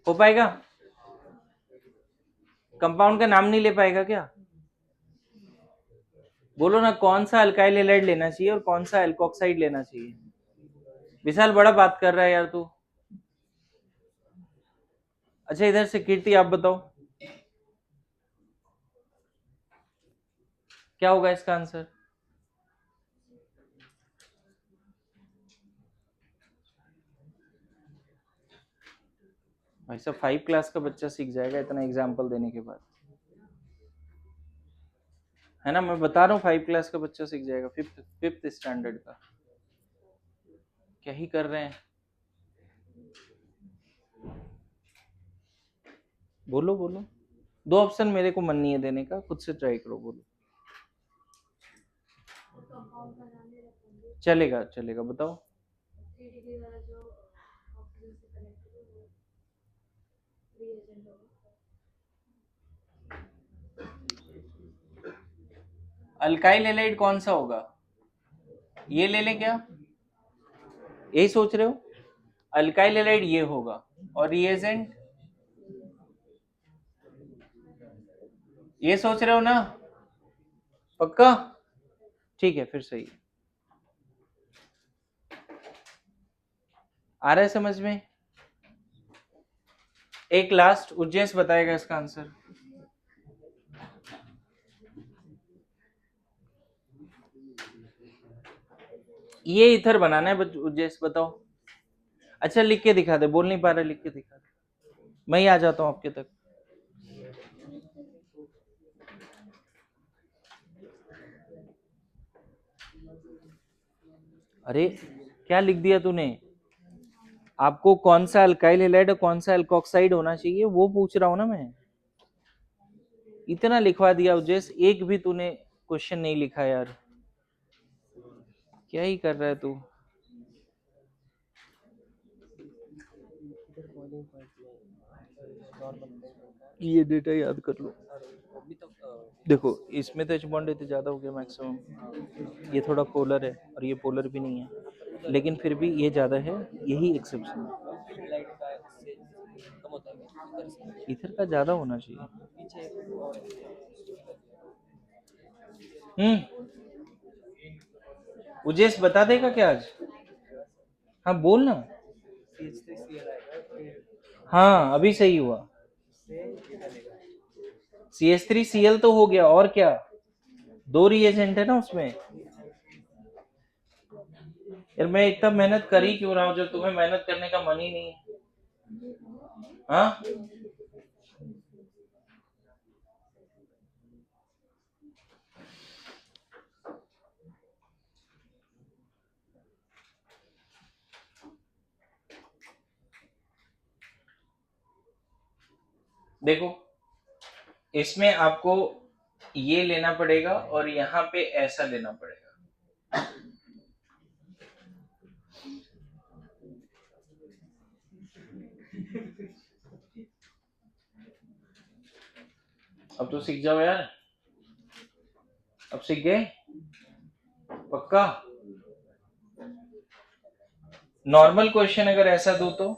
हो पाएगा? कंपाउंड का नाम नहीं ले पाएगा क्या? बोलो ना, कौन सा अल्काइल हैलाइड लेना चाहिए और कौन सा एल्कोक्साइड लेना चाहिए? विशाल बड़ा बात कर रहा है यार तू। अच्छा इधर से कीर्ति आप बताओ, क्या होगा इसका आंसर? भाई साहब 5 क्लास का बच्चा सीख जाएगा इतना एग्जाम्पल देने के बाद। है ना, मैं बता रहा हूँ 5 क्लास का बच्चा सीख जाएगा, फिफ्थ स्टैंडर्ड का। क्या ही कर रहे हैं, बोलो बोलो। 2 ऑप्शन मेरे को मन नहीं है देने का, खुद से ट्राई करो, बोलो। चलेगा चलेगा, बताओ। अल्काइल हैलाइड कौन सा होगा, ये ले ले क्या, यही सोच रहे हो? अल्काइल हैलाइड ये होगा, और रिएजेंट ये सोच रहे हो ना, पक्का? ठीक है, फिर सही है। आ रहा है समझ में? एक लास्ट उज्जैस बताएगा इसका आंसर। ये इथर बनाना है उज्जैस, बताओ। अच्छा लिख के दिखा दे, बोल नहीं पा रहा, लिख के दिखा दे, मैं ही आ जाता हूँ आपके तक। अरे क्या लिख दिया तूने, आपको कौन सा अल्काइल हैलाइड और कौन सा अल्कोक्साइड होना चाहिए वो पूछ रहा हूं ना मैं। इतना लिखवा दिया उज्जैस, एक भी तूने क्वेश्चन नहीं लिखा यार, क्या ही कर रहा है तू। ये डेटा याद कर लो। देखो इसमें तो एच बॉन्ड इतने ज्यादा हो गया मैक्सिमम, ये थोड़ा पोलर है और ये पोलर भी नहीं है, लेकिन फिर भी ये ज्यादा है, यही एक्सेप्शन है। इथर का ज्यादा होना चाहिए। उजेश बता देगा क्या आज? हाँ बोल ना। हाँ अभी सही हुआ, CH3Cl तो हो गया, और क्या, 2 रिएजेंट है ना उसमें। यार मैं इतना मेहनत कर ही क्यों रहा हूँ जब तुम्हें मेहनत करने का मन ही नहीं है। हाँ देखो, इसमें आपको ये लेना पड़ेगा और यहाँ पे ऐसा लेना पड़ेगा। अब तो सीख जाओ यार, अब सीख गए पक्का। नॉर्मल क्वेश्चन अगर ऐसा दो तो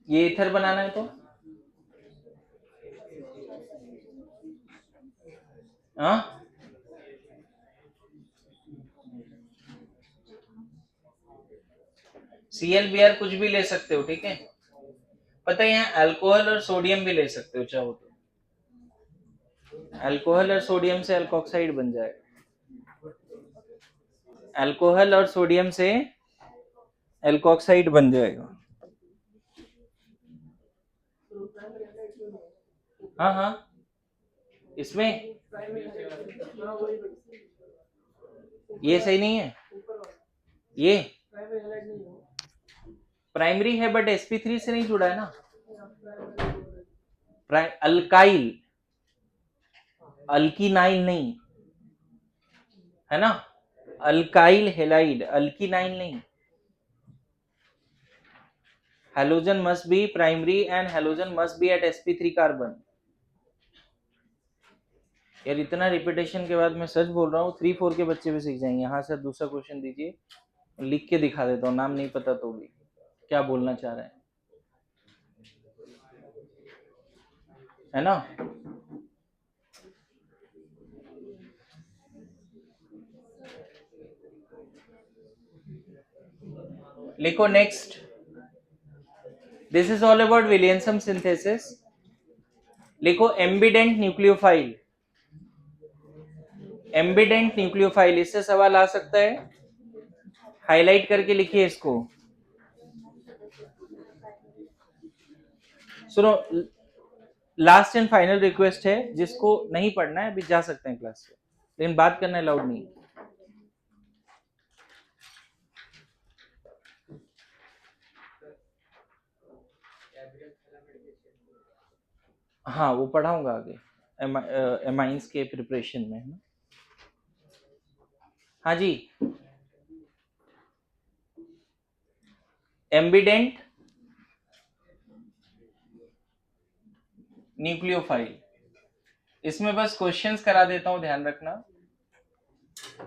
ये इथर बनाना है तो हाँ, ClBr कुछ भी ले सकते हो, ठीक है। पता है यहाँ अल्कोहल और सोडियम भी ले सकते हो चाहो तो, अल्कोहल और सोडियम से अल्कोक्साइड बन जाएगा, अल्कोहल और सोडियम से अल्कोक्साइड बन जाएगा। हाँ हाँ, इसमें ये सही नहीं है, ये प्राइमरी है बट sp3 से नहीं जुड़ा है ना, अल्काइल, अल्कीनाइल नहीं है ना, अल्काइल हेलाइड, अल्कीनाइल नहीं। Halogen must be primary and halogen must be at sp3 carbon. यार इतना रिपीटेशन के बाद मैं सच बोल रहा हूँ 3-4 के बच्चे भी सीख जाएंगे। यहाँ से दूसरा क्वेश्चन दीजिए, लिख के दिखा देता हूँ, नाम नहीं पता तो भी क्या बोलना चाह रहे हैं, है ना। लिखो next, this is all about Williamson synthesis. लिखो एम्बिडेंट न्यूक्लियोफाइल, एम्बिडेंट न्यूक्लियोफाइल, इससे सवाल आ सकता है, हाईलाइट करके लिखिए इसको। सुनो, लास्ट एंड फाइनल रिक्वेस्ट है, जिसको नहीं पढ़ना है अभी जा सकते हैं क्लास से, लेकिन बात करना अलाउड नहीं है। हाँ वो पढ़ाऊंगा आगे, एमाइंस के प्रिपरेशन में, है ना। हाँ जी, एम्बिडेंट न्यूक्लियोफाइल, इसमें बस क्वेश्चंस करा देता हूं, ध्यान रखना।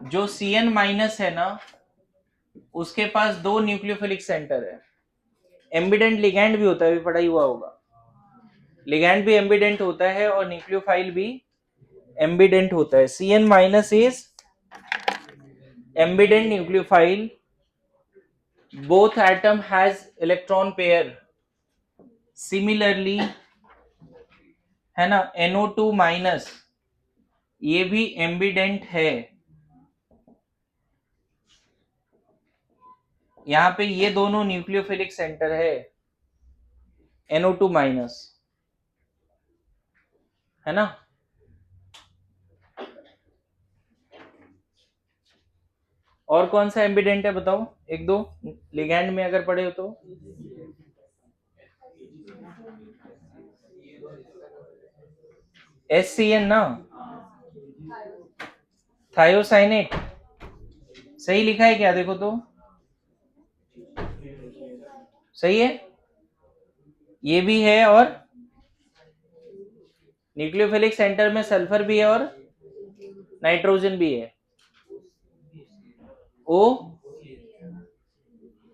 जो CN माइनस है ना, उसके पास 2 न्यूक्लियोफिलिक सेंटर है। एम्बिडेंट लिगैंड भी होता है, भी पढ़ा ही हुआ होगा। लिगैंड भी एम्बिडेंट होता है और न्यूक्लियोफाइल भी एम्बिडेंट होता है। CN minus is ambient nucleophile, both atom has electron pair, similarly, है ना। NO2 माइनस ये भी एम्बिडेंट है। यहां पे ये दोनों न्यूक्लियोफिलिक सेंटर है, NO2 माइनस, है ना। और कौन सा एम्बिडेंट है बताओ, एक दो लिगैंड में अगर पढ़े हो तो। SCN ना, थायोसाइनेट, सही लिखा है क्या, देखो तो सही है। ये भी है, और न्यूक्लियोफिलिक सेंटर में सल्फर भी है और नाइट्रोजन भी है।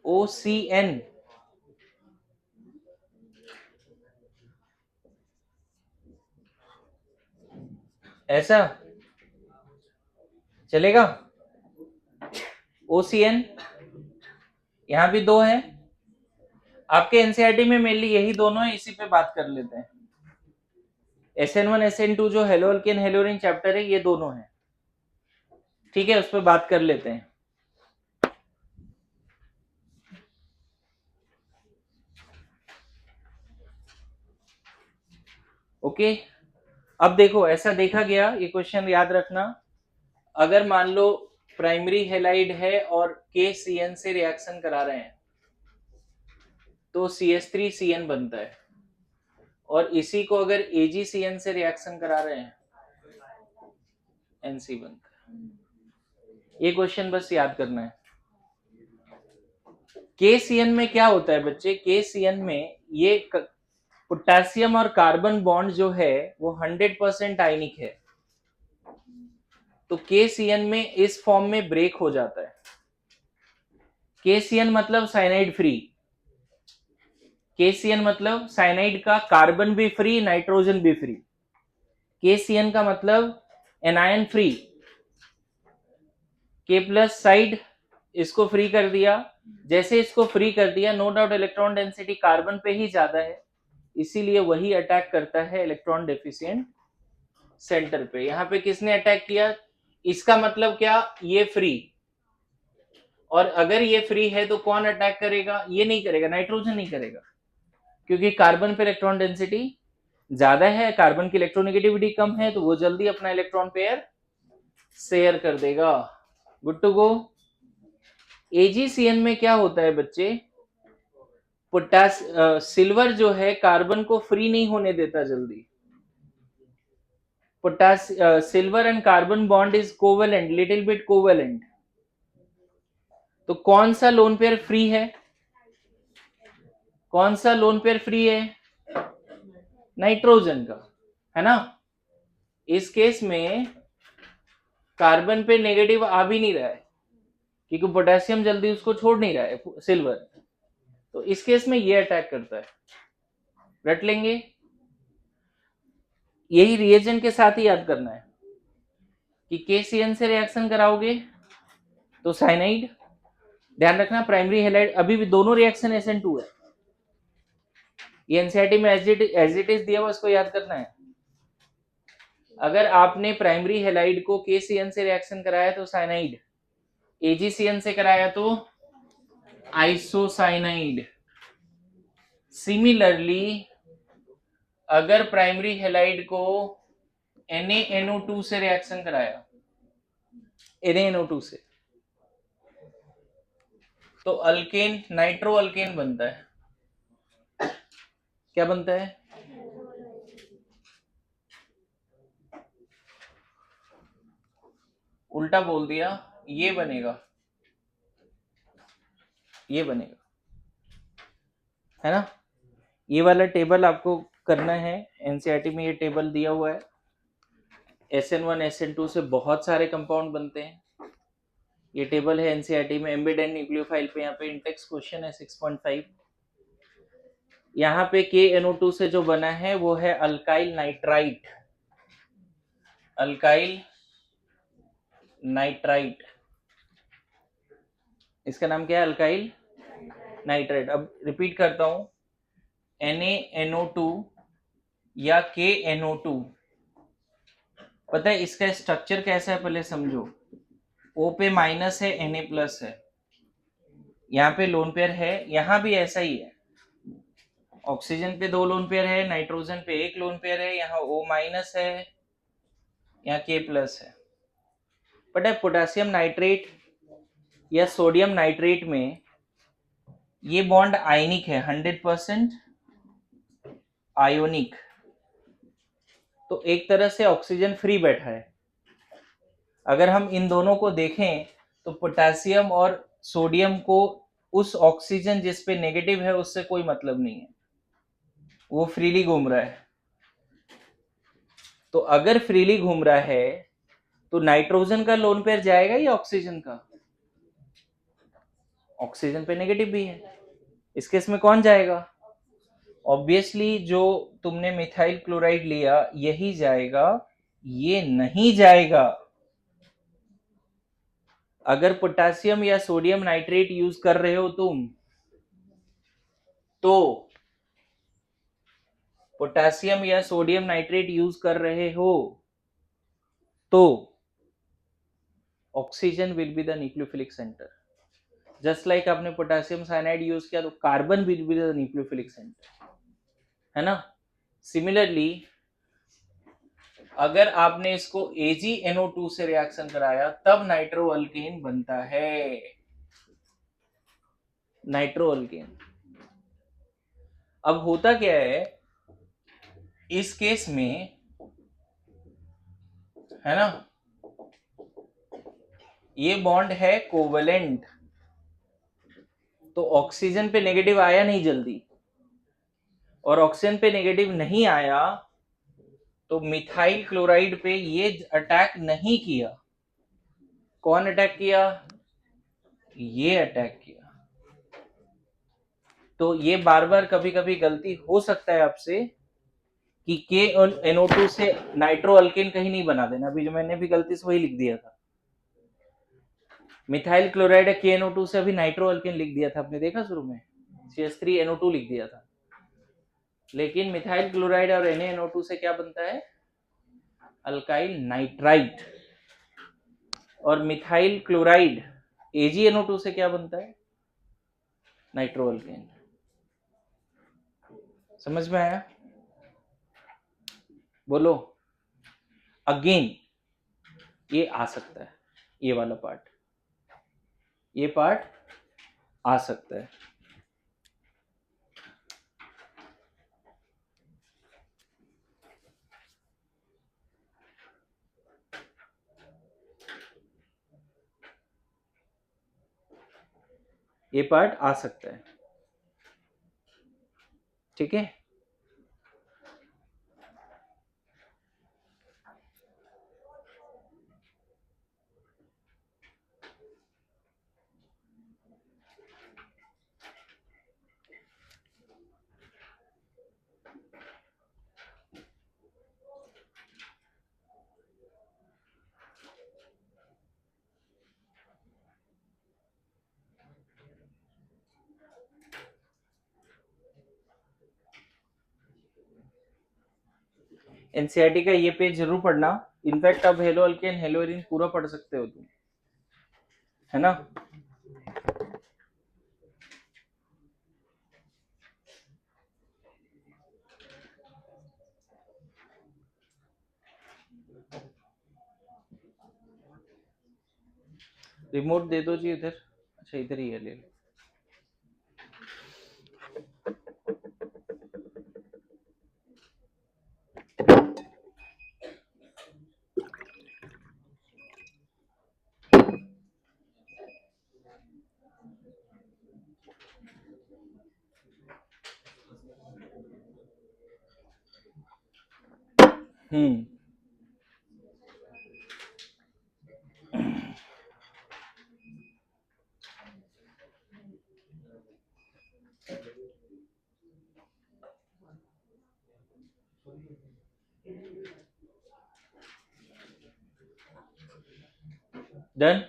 OCN, ऐसा चलेगा। OCN यहां भी 2 है। आपके एनसीईआरटी में मेनली यही दोनों है, इसी पे बात कर लेते हैं। SN1 SN2 जो हेलो अल्केन हेलोरिन चैप्टर है, ये दोनों है, ठीक है, उस पर बात कर लेते हैं। ओके, अब देखो, ऐसा देखा गया, ये क्वेश्चन याद रखना। अगर मान लो प्राइमरी हेलाइड है और KCN से रिएक्शन करा रहे हैं, तो CH3CN बनता है, और इसी को अगर AgCN से रिएक्शन करा रहे हैं, NC बनता है। ये क्वेश्चन बस याद करना है। KCN में क्या होता है बच्चे, KCN में ये पोटेशियम और कार्बन बॉन्ड जो है वो 100% आयनिक है, तो KCN में इस फॉर्म में ब्रेक हो जाता है। KCN मतलब साइनाइड फ्री, KCN मतलब साइनाइड का कार्बन भी फ्री, नाइट्रोजन भी फ्री। KCN का मतलब एनायन फ्री, K+ साइड इसको फ्री कर दिया। जैसे इसको फ्री कर दिया, no doubt electron density carbon पे ही ज्यादा है, इसीलिए वही अटैक करता है इलेक्ट्रॉन डेफिशिएंट सेंटर पे। यहां पे किसने अटैक किया, इसका मतलब क्या, ये फ्री, और अगर ये फ्री है तो कौन अटैक करेगा, ये नहीं करेगा, नाइट्रोजन नहीं करेगा, क्योंकि कार्बन पे इलेक्ट्रॉन डेंसिटी ज्यादा है, कार्बन की इलेक्ट्रोनेगेटिविटी कम है, तो वो जल्दी अपना इलेक्ट्रॉन पेयर शेयर कर देगा। Good to go. AgCN में क्या होता है बच्चे, सिल्वर जो है कार्बन को फ्री नहीं होने देता जल्दी। Silver and carbon bond is covalent, little bit covalent, तो कौन सा लोन पेयर फ्री है, कौन सा लोन पेयर फ्री है, नाइट्रोजन का, है ना। इस केस में कार्बन पे नेगेटिव आ भी नहीं रहा है, क्योंकि पोटेशियम जल्दी उसको छोड़ नहीं रहा है सिल्वर, तो इस केस में ये अटैक करता है। रट लेंगे, यही रिएजेंट के साथ ही याद करना है कि KCN से रिएक्शन कराओगे तो साइनाइड, ध्यान रखना प्राइमरी हेलाइड, अभी भी दोनों रिएक्शन SN2 है, ये एनसीईआरटी में एज इट इज दिया हुआ, इसको याद करना है। अगर आपने प्राइमरी हेलाइड को KCN से रिएक्शन कराया तो साइनाइड, AgCN से कराया तो आइसोसाइनाइड। सिमिलरली अगर प्राइमरी हेलाइड को NaNO2 से रिएक्शन कराया, NaNO2 से, तो अल्केन नाइट्रो अल्केन बनता है। क्या बनता है? उल्टा बोल दिया, ये बनेगा, ये बनेगा, है ना। ये वाला टेबल आपको करना है, एनसीईआरटी में ये टेबल दिया हुआ है। SN1 SN2 से बहुत सारे कंपाउंड बनते हैं, ये टेबल है एनसीईआरटी में। एम्बेडेड न्यूक्लियोफाइल पे यहाँ पे इंडेक्स क्वेश्चन है 6.5। यहाँ पे KNO2 से जो बना है वो है अल्काइल नाइट्राइट, अल्काइल नाइट्राइट, इसका नाम क्या है? Alkyl nitrite. अब रिपीट करता हूं, NaNO2 या KNO2, पता है इसका स्ट्रक्चर कैसा है? पहले समझो। O पे माइनस है, Na प्लस है, यहाँ पे लोन पेयर है, यहाँ भी ऐसा ही है। ऑक्सीजन पे 2 लोन पेयर है, नाइट्रोजन पे 1 लोन पेयर है, यहाँ O माइनस है, यहाँ K प्लस है। पता है पोटेशियम नाइट्रेट या सोडियम नाइट्रेट में ये बॉन्ड आयनिक है, 100% आयोनिक, तो एक तरह से ऑक्सीजन फ्री बैठा है। अगर हम इन दोनों को देखें तो पोटेशियम और सोडियम को उस ऑक्सीजन जिस पे नेगेटिव है उससे कोई मतलब नहीं है, वो फ्रीली घूम रहा है। तो अगर फ्रीली घूम रहा है तो नाइट्रोजन का लोन पेयर जाएगा या ऑक्सीजन का? ऑक्सीजन पे नेगेटिव भी है, इस केस में कौन जाएगा? ऑब्वियसली जो तुमने मिथाइल क्लोराइड लिया यही जाएगा, ये नहीं जाएगा। अगर पोटेशियम या सोडियम नाइट्रेट यूज कर रहे हो तुम, तो पोटेशियम या सोडियम नाइट्रेट यूज कर रहे हो तो oxygen will be the nucleophilic centre. Just like आपने पोटेशियम साइनाइड यूज किया तो carbon will be the nucleophilic centre, है ना। सिमिलरली अगर आपने इसको AgNO2 से रिएक्शन कराया तब नाइट्रो अल्केन बनता है, नाइट्रो अल्केन। अब होता क्या है इस केस में, है ना, ये बॉन्ड है कोवेलेंट, तो ऑक्सीजन पे नेगेटिव आया नहीं जल्दी, और ऑक्सीजन पे नेगेटिव नहीं आया तो मिथाइल क्लोराइड पे ये अटैक नहीं किया। कौन अटैक किया? ये अटैक किया। तो ये बार बार कभी कभी गलती हो सकता है आपसे कि KNO2 से नाइट्रो अल्केन कहीं नहीं बना देना। अभी जो मैंने भी गलती से वही लिख दिया था, मिथाइल क्लोराइड KNO2 से अभी नाइट्रो अल्केन लिख दिया था, आपने देखा शुरू में CH3NO2 लिख दिया था, लेकिन मिथाइल क्लोराइड और NaNO2 से क्या बनता है? Alkyl nitrite. और मिथाइल क्लोराइड AgNO2 से क्या बनता है? Nitro alkane. समझ में आया? बोलो। अगेन ये आ सकता है, ये वाला पार्ट, ये पार्ट आ सकता है। ये पार्ट आ सकता है, ठीक है। एनसीईआरटी का ये पेज जरूर पढ़ना। इनफैक्ट अब हेलो अल्केन हेलो एरिन पूरा पढ़ सकते हो तुम, है ना। रिमोट दे दो जी इधर। अच्छा इधर ही है, ले लो। हम्म। डन।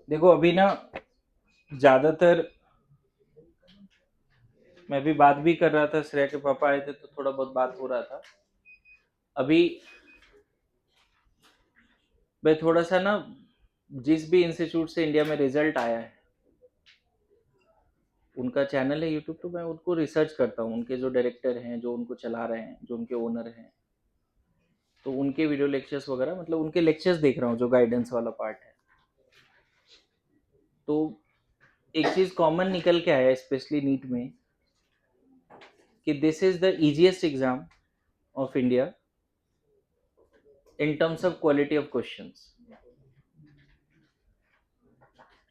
देखो अभी ना ज्यादातर मैं भी बात भी कर रहा था, श्रेया के पापा आए थे तो थोड़ा बहुत बात हो रहा था। अभी मैं थोड़ा सा ना, जिस भी इंस्टीट्यूट से इंडिया में रिजल्ट आया है उनका चैनल है यूट्यूब, तो मैं उनको रिसर्च करता हूँ, उनके जो डायरेक्टर हैं, जो उनको चला रहे हैं, जो उनके ओनर हैं, तो उनके वीडियो लेक्चर्स वगैरह, मतलब उनके लेक्चर्स देख रहा हूँ जो गाइडेंस वाला पार्ट है। तो एक चीज़ कॉमन निकल के आया स्पेशली नीट में कि this is the easiest exam of India in terms of quality of questions.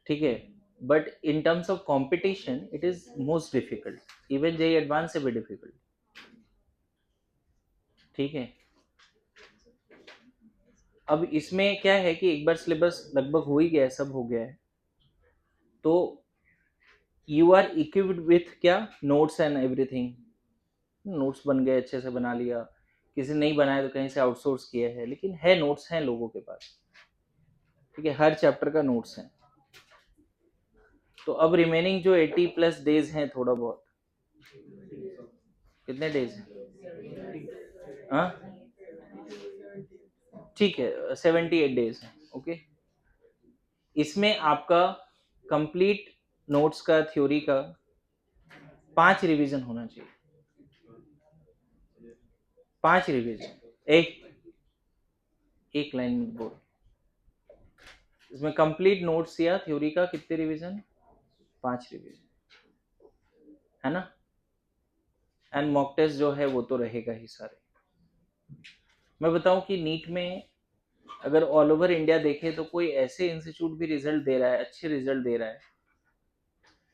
ठीक है, but in terms of competition it is most difficult, even JEE advance से भी डिफिकल्ट। ठीक है, अब इसमें क्या है कि एक बार सिलेबस लगभग हो ही गया है, सब हो गया है, तो यू आर इक्विप्ड विथ क्या, नोट्स एंड एवरीथिंग। नोट्स बन गए, अच्छे से बना लिया, किसी ने नहीं बनाया तो कहीं से आउटसोर्स किया है, लेकिन है, नोट्स हैं लोगों के पास। ठीक है, हर चैप्टर का नोट्स है। तो अब रिमेनिंग जो 80 प्लस डेज हैं, थोड़ा बहुत, कितने डेज हैं, हाँ ठीक है, 78 डेज है। ओके, इसमें आपका कंप्लीट नोट्स का, थ्योरी का 5 रिवीजन होना चाहिए। 5 रिवीजन, एक लाइन में बोल। इसमें कंप्लीट नोट्स या थ्योरी का कितने रिवीजन, 5 रिवीजन, है ना। एंड मॉक टेस्ट जो है वो तो रहेगा ही सारे। मैं बताऊं कि नीट में अगर ऑल ओवर इंडिया देखे तो कोई ऐसे इंस्टीट्यूट भी रिजल्ट दे रहा है, अच्छे रिजल्ट दे रहा है,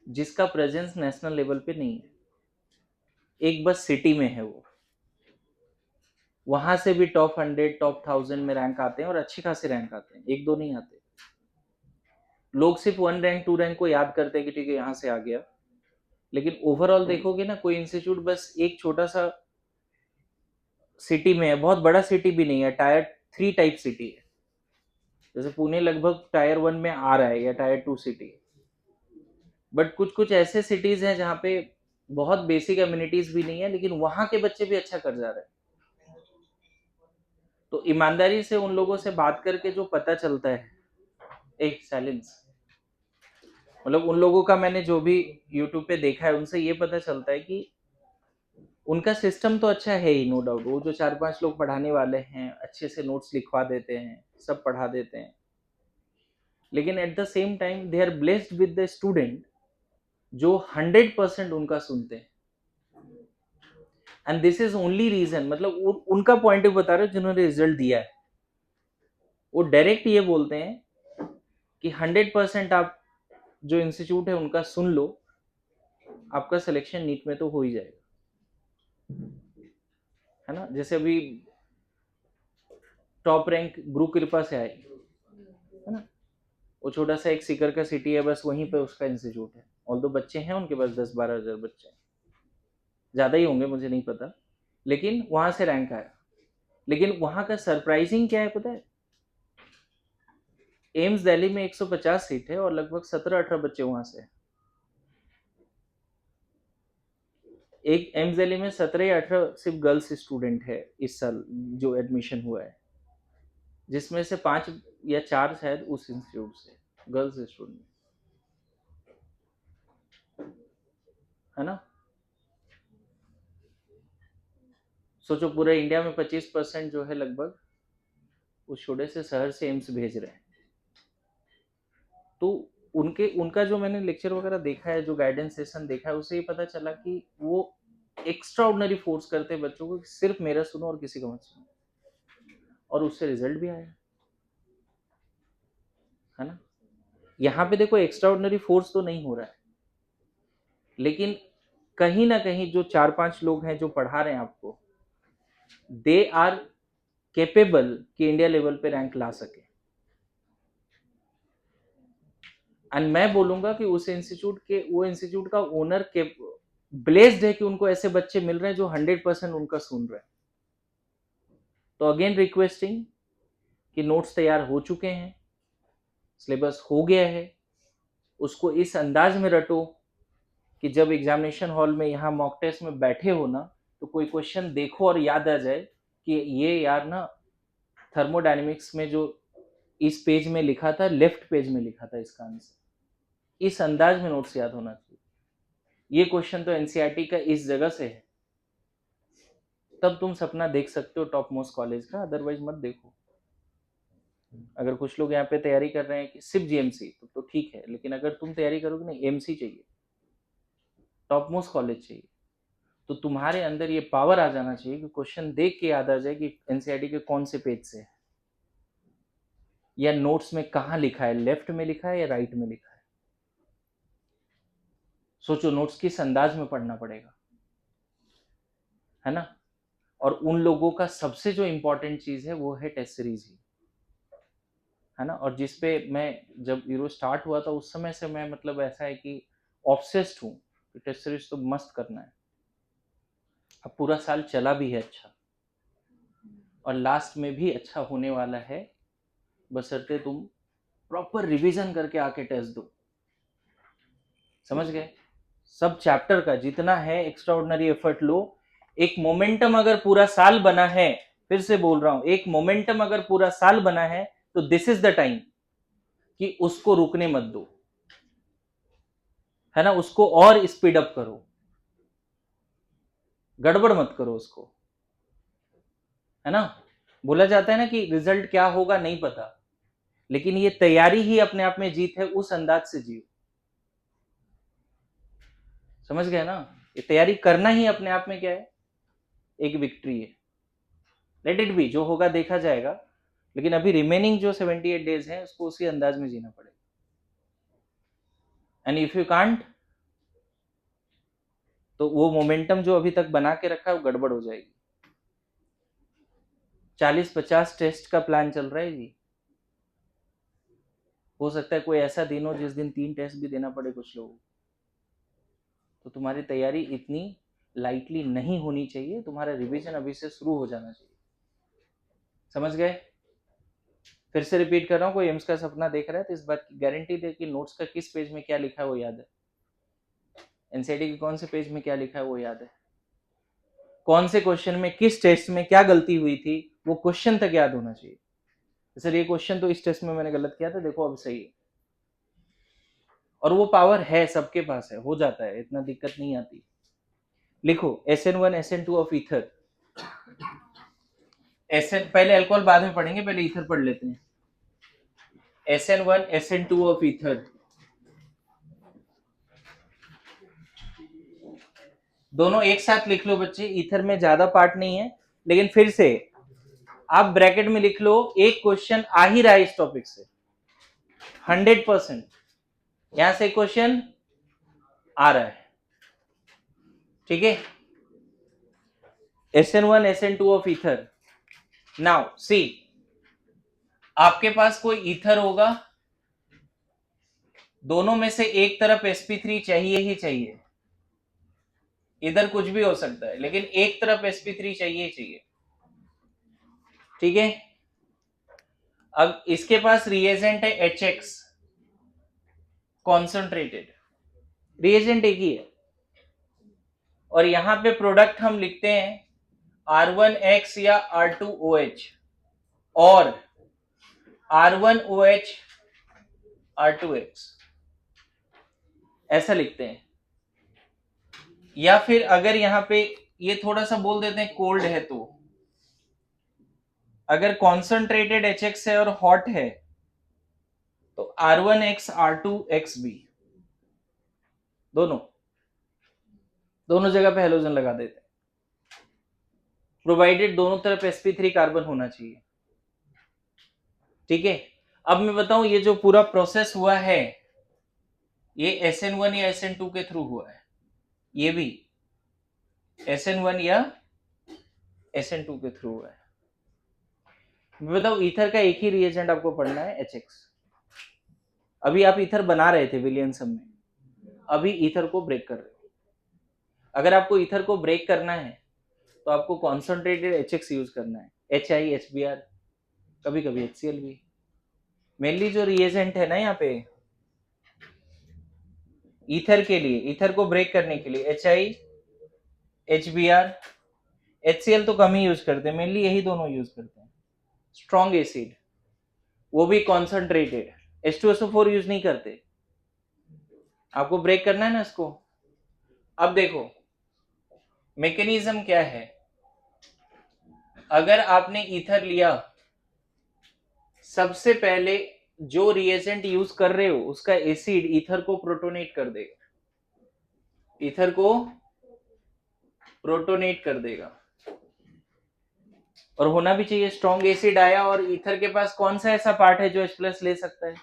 जिसका प्रेजेंस नेशनल लेवल पे नहीं है। एक बस सिटी में है वो, वहां से भी टॉप 100 टॉप 1000 में रैंक आते हैं और अच्छे खासे रैंक आते हैं, एक दो नहीं आते। लोग सिर्फ 1 रैंक 2 रैंक को याद करते हैं कि ठीक है यहाँ से आ गया, लेकिन ओवरऑल देखोगे ना, कोई इंस्टीट्यूट बस एक छोटा सा सिटी में है, बहुत बड़ा सिटी भी नहीं है, टायर 3 टाइप सिटी है, जैसे पुणे लगभग टायर 1 में आ रहा है या टायर 2 सिटी। बट कुछ कुछ ऐसे सिटीज हैं जहाँ पे बहुत बेसिक अम्यूनिटीज भी नहीं है, लेकिन वहां के बच्चे भी अच्छा कर जा रहे हैं। तो ईमानदारी से उन लोगों से बात करके जो पता चलता है, एक साइलेंस, मतलब उन लोगों का मैंने जो भी यूट्यूब पे देखा है, उनसे ये पता चलता है कि उनका सिस्टम तो अच्छा है ही, नो डाउट। वो जो 4-5 लोग पढ़ाने वाले हैं, अच्छे से नोट्स लिखवा देते हैं, सब पढ़ा देते हैं, लेकिन at the same time they are blessed with the student जो 100% उनका सुनते हैं। And this is only reason, मतलब उनका पॉइंट ऑफ बता रहे हो जिन्होंने रिजल्ट दिया है, वो डायरेक्ट ये बोलते हैं कि 100% आप जो इंस्टीट्यूट है उनका सुन लो, आपका सिलेक्शन नीट में तो हो ही जाएगा, है ना। जैसे अभी टॉप रैंक गुरु कृपा से आई, है ना, वो छोटा सा एक सीकर का सिटी है, बस वहीं पे उसका इंस्टीट्यूट है। ऑल दो बच्चे हैं उनके पास, 10-12 हज़ार बच्चे हैं, ज़्यादा ही होंगे मुझे नहीं पता, लेकिन वहां से रैंक आया। लेकिन वहां का सरप्राइजिंग क्या है पता है, एम्स दिल्ली में 150 सीट है और लगभग 17-18 बच्चे वहां से हैं। एक एम्स दिल्ली में 17 या 18 सिर्फ गर्ल्स स्टूडेंट है इस साल जो एडमिशन हुआ है, जिसमें से 5 या 4 शायद उस इंस्टीट्यूट से गर्ल्स स्टूडेंट, है ना। सोचो पूरे इंडिया में 25% जो है लगभग उस छोटे से शहर से एम्स भेज रहे हैं। तो उनका जो मैंने लेक्चर वगैरह देखा है, जो गाइडेंस सेशन देखा है, उससे ये पता चला कि वो एक्स्ट्रा ऑर्डिनरी फोर्स करते हैं बच्चों को कि सिर्फ मेरा सुनो और किसी का मत सुनो, और उससे रिजल्ट भी आया है ना। यहाँ पे देखो एक्स्ट्रा ऑर्डिनरी फोर्स तो नहीं हो रहा है, लेकिन कहीं ना कहीं जो 4-5 लोग हैं जो पढ़ा रहे हैं आपको, दे आर केपेबल कि इंडिया लेवल पे रैंक ला सके। एंड मैं बोलूंगा कि उस इंस्टीट्यूट का ओनर के ब्लेस्ड है कि उनको ऐसे बच्चे मिल रहे हैं जो 100% उनका सुन रहे हैं। तो अगेन रिक्वेस्टिंग कि नोट्स तैयार हो चुके हैं, सिलेबस हो गया है, उसको इस अंदाज में रटो कि जब एग्जामिनेशन हॉल में यहाँ मॉक टेस्ट में बैठे हो ना, तो कोई क्वेश्चन देखो और याद आ जाए कि ये यार ना थर्मोडायनेमिक्स में जो इस पेज में लिखा था, लेफ्ट पेज में लिखा था इसका आंसर। इस अंदाज में नोट्स याद होना चाहिए। ये क्वेश्चन तो एनसीईआरटी का इस जगह से है, तब तुम सपना देख सकते हो टॉप मोस्ट कॉलेज का, अदरवाइज मत देखो। अगर कुछ लोग यहाँ पे तैयारी कर रहे हैं कि सिर्फ जीएमसी, तो ठीक है, लेकिन अगर तुम तैयारी करोगे नहीं, एमसी चाहिए, टॉप मोस्ट कॉलेज चाहिए, तो तुम्हारे अंदर ये पावर आ जाना चाहिए कि क्वेश्चन देख के याद आ जाए कि एनसीईआरटी के कौन से पेज से है, या नोट्स में कहाँ लिखा है, लेफ्ट में लिखा है या राइट में लिखा है। सोचो नोट्स किस अंदाज में पढ़ना पड़ेगा, है ना। और उन लोगों का सबसे जो इंपॉर्टेंट चीज है वो है टेस्ट सीरीज ही, है ना। और जिसपे मैं जब यूरो स्टार्ट हुआ था उस समय से मैं मतलब ऐसा है कि ऑब्सेस्ड हूँ कि टेस्ट सीरीज तो मस्त करना है। अब पूरा साल चला भी है अच्छा, और लास्ट में भी अच्छा होने वाला है, बशर्ते तुम प्रॉपर रिवीजन करके आके टेस्ट दो। समझ गए। सब चैप्टर का जितना है एक्स्ट्रा ऑर्डिनरी एफर्ट लो। एक मोमेंटम अगर पूरा साल बना है, फिर से बोल रहा हूं, एक मोमेंटम अगर पूरा साल बना है, तो दिस इज द टाइम कि उसको रुकने मत दो, है ना। उसको और स्पीड अप करो, गड़बड़ मत करो उसको, है ना। बोला जाता है ना कि रिजल्ट क्या होगा नहीं पता, लेकिन ये तैयारी ही अपने आप में जीत है, उस अंदाज से जियो। समझ गए ना। ये तैयारी करना ही अपने आप में क्या है, एक विक्ट्री है। लेट इट बी, जो होगा देखा जाएगा, लेकिन अभी रिमेनिंग जो 78 डेज हैं उसको उसी अंदाज में जीना पड़ेगा। एंड इफ यू कांट, तो वो मोमेंटम जो अभी तक बना के रखा है वो गड़बड़ हो जाएगी। 40-50 टेस्ट का प्लान चल रहा है जी। हो सकता है कोई ऐसा दिन हो जिस दिन 3 टेस्ट भी देना पड़े कुछ लोगों को। तो तुम्हारी तैयारी इतनी लाइटली नहीं होनी चाहिए, तुम्हारा रिवीजन अभी से शुरू हो जाना चाहिए। समझ गए। फिर से रिपीट कर रहा हूँ, कोई एम्स का सपना देख रहा है तो इस बात की गारंटी दे कि नोट्स का किस पेज में क्या लिखा है वो याद है, एनसीईआरटी के कौन से पेज में क्या लिखा है वो याद है, कौन से क्वेश्चन में किस टेस्ट में क्या गलती हुई थी वो क्वेश्चन तक याद होना चाहिए। सर ये क्वेश्चन तो इस टेस्ट में मैंने गलत किया था, देखो अब सही है। और वो पावर है, सबके पास है, हो जाता है, इतना दिक्कत नहीं आती। लिखो SN1 SN2 of ether. SN पहले अल्कोहल बाद में पढ़ेंगे, पहले ईथर पढ़ लेते हैं। SN1 SN2 ऑफ ईथर, दोनों एक साथ लिख लो बच्चे। ईथर में ज्यादा पार्ट नहीं है, लेकिन फिर से आप ब्रैकेट में लिख लो, एक क्वेश्चन आ ही रहा है इस टॉपिक से 100%। यहां से क्वेश्चन आ रहा है, ठीक है। SN1 SN2 of ether. Now see, आपके पास कोई ईथर होगा, दोनों में से एक तरफ sp3 चाहिए ही चाहिए, इधर कुछ भी हो सकता है, लेकिन एक तरफ sp3 चाहिए चाहिए, ठीक है। अब इसके पास रिएजेंट है HX, कॉन्सेंट्रेटेड रिएजेंट एक ही है, और यहां पे प्रोडक्ट हम लिखते हैं R1X या R2OH और R1OH R2X, ऐसा लिखते हैं। या फिर अगर यहां पे ये थोड़ा सा बोल देते हैं कोल्ड है, तो अगर कॉन्सेंट्रेटेड HX है और हॉट है तो R1X R2XB दोनों जगह पे हेलोजन लगा देते हैं, प्रोवाइडेड दोनों तरफ sp3 कार्बन होना चाहिए। ठीक है, अब मैं बताऊं ये जो पूरा प्रोसेस हुआ है ये SN1 या SN2 के थ्रू हुआ है, ये भी SN1 या SN2 के थ्रू हुआ है। मैं बताऊं ईथर का एक ही रिएजेंट आपको पढ़ना है HX। अभी आप ईथर बना रहे थे विलियमसन में, अभी ईथर को ब्रेक कर रहे हो। अगर आपको ईथर को ब्रेक करना है तो आपको कॉन्सेंट्रेटेड HX यूज करना है, HI HBr, कभी कभी HCl भी। मेनली जो रिएजेंट है ना यहाँ पे ईथर के लिए, ईथर को ब्रेक करने के लिए HI HBr, HCl तो कम ही यूज करते हैं, मेनली यही दोनों यूज करते हैं। स्ट्रॉन्ग एसिड वो भी कॉन्सेंट्रेटेड, H2SO4 यूज नहीं करते। आपको ब्रेक करना है ना इसको। अब देखो मैकेनिज्म क्या है, अगर आपने ईथर लिया, सबसे पहले जो रिएजेंट यूज कर रहे हो उसका एसिड ईथर को प्रोटोनेट कर देगा, ईथर को प्रोटोनेट कर देगा। और होना भी चाहिए, स्ट्रॉन्ग एसिड आया और ईथर के पास कौन सा ऐसा पार्ट है जो H+ ले सकता है?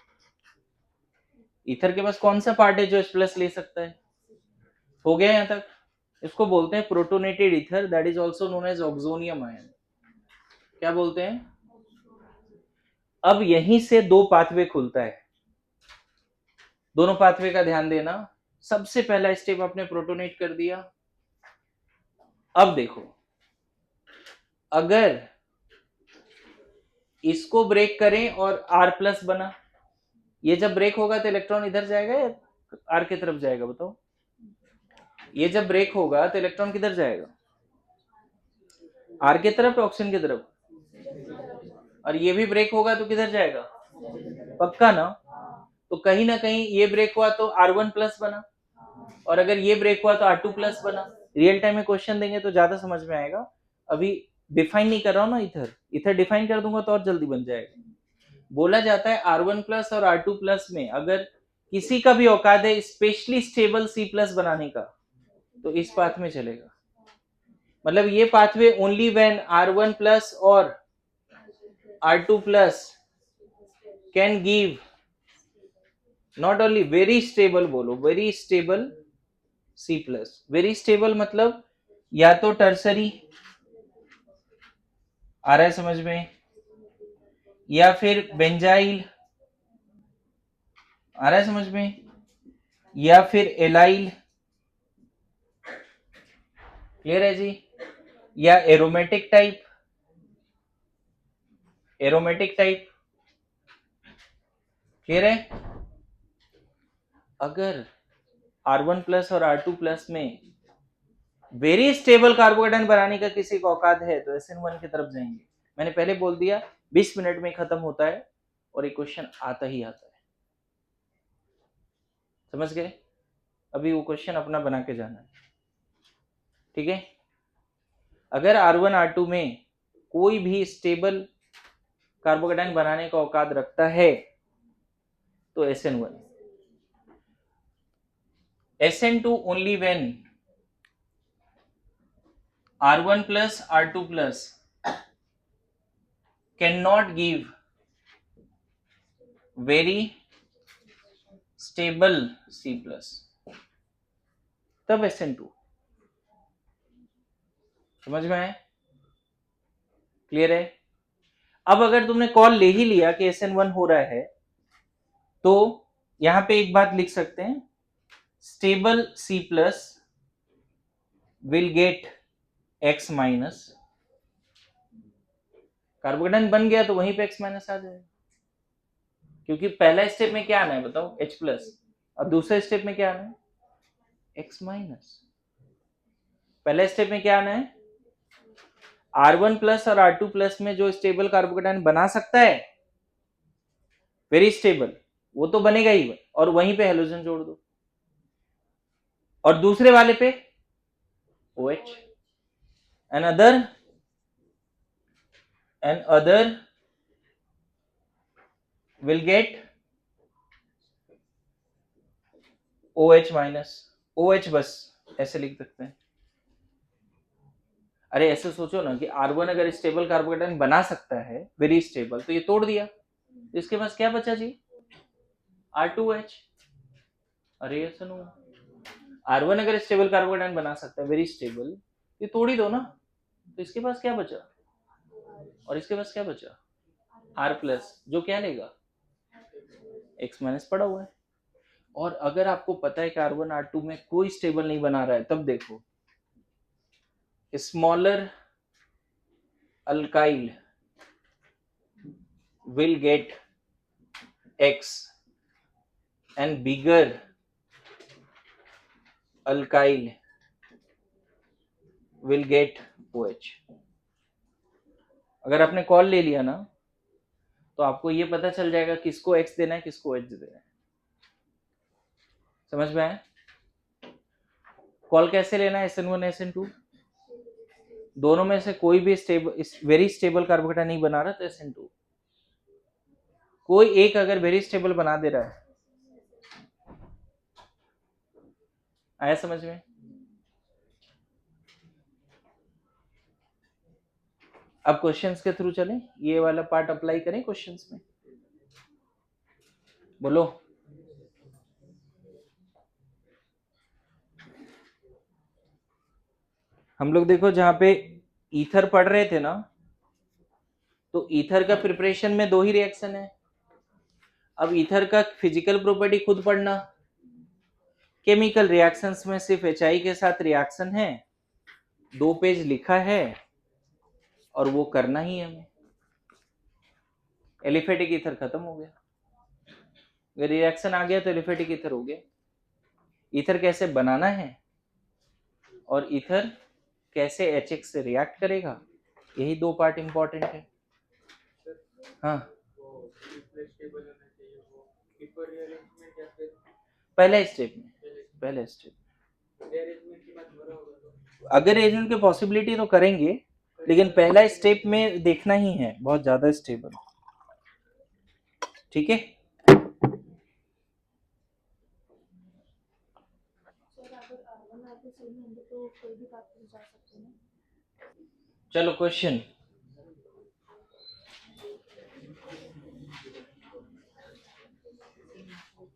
ईथर के पास कौन सा पार्ट है जो H+ ले सकता है? हो गया यहां तक? इसको बोलते हैं protonated ether, that is also known as oxonium ion. क्या बोलते हैं? अब यहीं से दो पाथवे खुलता है, दोनों पाथवे का ध्यान देना। सबसे पहला स्टेप आपने प्रोटोनेट कर दिया। अब देखो अगर इसको ब्रेक करें और R+ बना, ये जब ब्रेक होगा तो इलेक्ट्रॉन इधर जाएगा या R की तरफ जाएगा? बताओ, ये जब ब्रेक होगा तो इलेक्ट्रॉन किधर जाएगा? R की तरफ, ऑक्सीजन की तरफ। और ये भी ब्रेक होगा तो किधर जाएगा? पक्का ना? तो कहीं ना कहीं ये ब्रेक हुआ तो R1+ बना, और अगर ये ब्रेक हुआ तो R2+ बना। रियल टाइम में क्वेश्चन देंगे तो ज्यादा समझ में आएगा, अभी डिफाइन नहीं कर रहा हूं ना। ईथर डिफाइन कर दूंगा तो और जल्दी बन जाएगा। बोला जाता है R1+ और R2+ में अगर किसी का भी औकात है स्पेशली स्टेबल C+ बनाने का तो इस पाथ में चलेगा। मतलब ये पाथवे ओनली व्हेन R1+ और R2+ can give not only very stable, बोलो very stable C+। Very stable मतलब या तो टर्सरी, आ रहा है समझ में, या फिर बेंजाइल, आ रहा है समझ में, या फिर एलाइल, क्लियर है जी, या aromatic type, aromatic type, clear है। अगर R1+ और R2+ में वेरी स्टेबल कार्बोकेटाइन बनाने का किसी को औकात है तो SN1 की तरफ जाएंगे। मैंने पहले बोल दिया 20 मिनट में खत्म होता है और एक क्वेश्चन आता ही आता है, समझ गए? अभी वो क्वेश्चन अपना बना के जाना है, ठीक है। अगर R1 R2 में कोई भी स्टेबल कार्बोकेटाइन बनाने का औकात रखता है तो SN1। SN2 only when R1+ R2+ cannot give very stable C+, तब SN2। समझ में आया? क्लियर है? अब अगर तुमने कॉल ले ही लिया कि SN1 हो रहा है तो यहां पे एक बात लिख सकते हैं, stable C+ will get X-, carbocation बन गया तो वहीं पे X- आ जाएगा, क्योंकि पहला स्टेप में क्या आना है बताओ? H+, और दूसरे स्टेप में क्या आना है? X-। पहले स्टेप में क्या आना है? R1+ और R2+ में जो स्टेबल कार्बोकेटाइन बना सकता है वेरी स्टेबल, वो तो बनेगा ही, और वहीं पे हेलोजन जोड़ दो, और दूसरे वाले पे OH। and other will get OH minus OH, बस ऐसे लिख सकते हैं। अरे ऐसे सोचो ना कि R1 अगर स्टेबल कार्बोकेटाइन बना सकता है वेरी स्टेबल, तो ये तोड़ दिया, तो इसके पास क्या बचा जी? R2H। अरे ऐसा सुनो, R1 अगर स्टेबल कार्बोकेटाइन बना सकता है वेरी स्टेबल, ये तोड़ ही दो ना, तो इसके पास क्या बचा? और इसके पास क्या बचा? R प्लस, जो क्या लेगा? X माइनस पड़ा हुआ है। और अगर आपको पता है कि R1 R2 में कोई स्टेबल नहीं बना रहा है, तब देखो smaller alkyl will get X and bigger alkyl will get OH। अगर आपने कॉल ले लिया ना, तो आपको ये पता चल जाएगा किसको X देना है, किसको H देना है। समझ में आया? कॉल कैसे लेना है? SN1 SN2 दोनों में से कोई भी स्टेबल वेरी स्टेबल कार्बोकेटाइन नहीं बना रहा तो SN2, कोई एक अगर वेरी स्टेबल बना दे रहा है। आया समझ में? अब क्वेश्चंस के थ्रू चलें, ये वाला पार्ट अप्लाई करें क्वेश्चंस में। बोलो। हम लोग देखो जहां पे ईथर पढ़ रहे थे ना, तो ईथर का प्रिपरेशन में 2 ही रिएक्शन है। अब ईथर का फिजिकल प्रॉपर्टी खुद पढ़ना। केमिकल रिएक्शंस में सिर्फ HI के साथ रिएक्शन है, 2 पेज लिखा है और वो करना ही है हमें। एलिफेटिक ईथर खत्म हो गया, अगर रिएक्शन आ गया तो एलिफेटिक ईथर हो गया। ईथर कैसे बनाना है और ईथर कैसे HX से रिएक्ट करेगा, यही 2 पार्ट इंपॉर्टेंट है। हाँ, पहले स्टेप में, पहले स्टेप अगर एजेंट की पॉसिबिलिटी तो करेंगे, लेकिन पहला स्टेप में देखना ही है बहुत ज्यादा स्टेबल। ठीक है, चलो क्वेश्चन।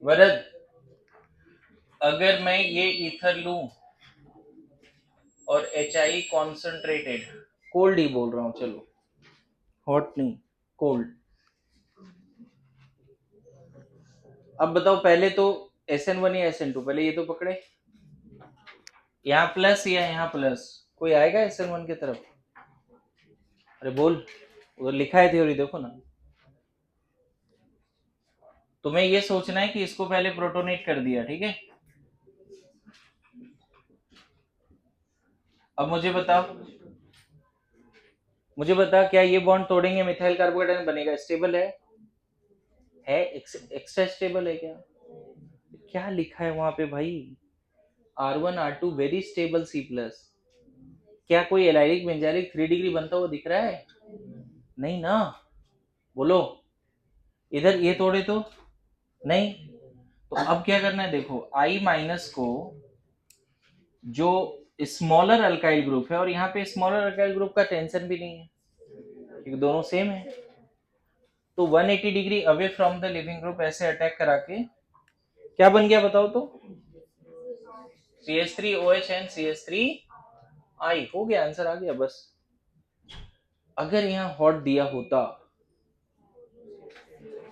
वरद, अगर मैं ये ईथर लूं और HI कॉन्सेंट्रेटेड, कोल्ड ही बोल रहा हूं, चलो हॉट नहीं, कोल्ड। अब बताओ, पहले तो SN1 या SN2, पहले ये तो पकड़े, यहाँ प्लस या यहाँ प्लस, कोई आएगा SN1 की तरफ? अरे बोल, उधर लिखा है थ्योरी, देखो ना। तुम्हें ये सोचना है कि इसको पहले प्रोटोनेट कर दिया, ठीक है। अब मुझे बता क्या ये बॉन्ड तोड़ेंगे मिथाइल कार्बोकेटाइन बनेगा? स्टेबल है एक्स्ट्रा स्टेबल है क्या? क्या लिखा है वहां पे भाई? R1 R2 very stable C+। क्या कोई एलाइलिक बेंजाइलिक 3 डिग्री बनता हुआ दिख रहा है? नहीं ना, बोलो। इधर ये तोड़े तो नहीं, तो अब क्या करना है देखो, I माइनस को जो स्मॉलर अल्काइल ग्रुप है, और यहाँ पे स्मॉलर अल्काइल ग्रुप का टेंशन भी नहीं है क्योंकि दोनों सेम है, तो 180 degree away from the leaving group ऐसे अटैक करा के क्या बन गया बताओ तो? CH3OH and CH3I हो गया, आंसर आ गया बस। अगर यहाँ हॉट दिया होता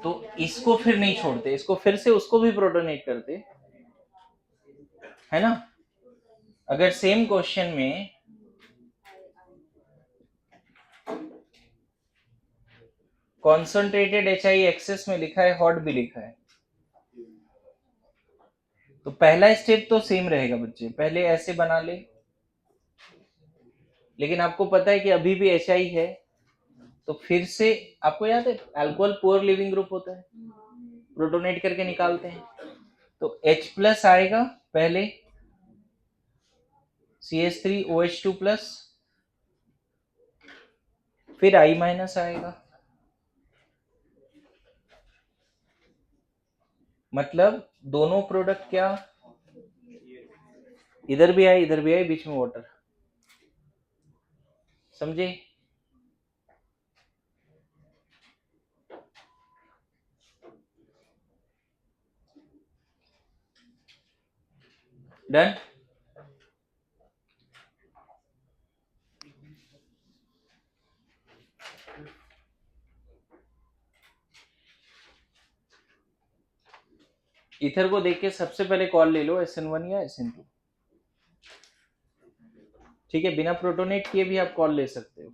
तो इसको फिर नहीं छोड़ते, इसको फिर से उसको भी प्रोटोनेट करते, है ना। अगर सेम क्वेश्चन में कॉन्सेंट्रेटेड HI एक्सेस में लिखा है, हॉट भी लिखा है, तो पहला स्टेप तो सेम रहेगा बच्चे, पहले ऐसे बना ले। लेकिन आपको पता है कि अभी भी HI है, तो फिर से आपको याद है अल्कोहल पुअर लिविंग ग्रुप होता है, प्रोटोनेट करके निकालते हैं, तो H प्लस आएगा पहले, CH3OH2 प्लस, फिर I माइनस आएगा, मतलब दोनों प्रोडक्ट क्या, इधर भी आई इधर भी आई, बीच में वाटर, समझे? डन। इथर को देख के सबसे पहले कॉल ले लो SN1 या SN2, ठीक है? बिना प्रोटोनेट किए भी आप कॉल ले सकते हो।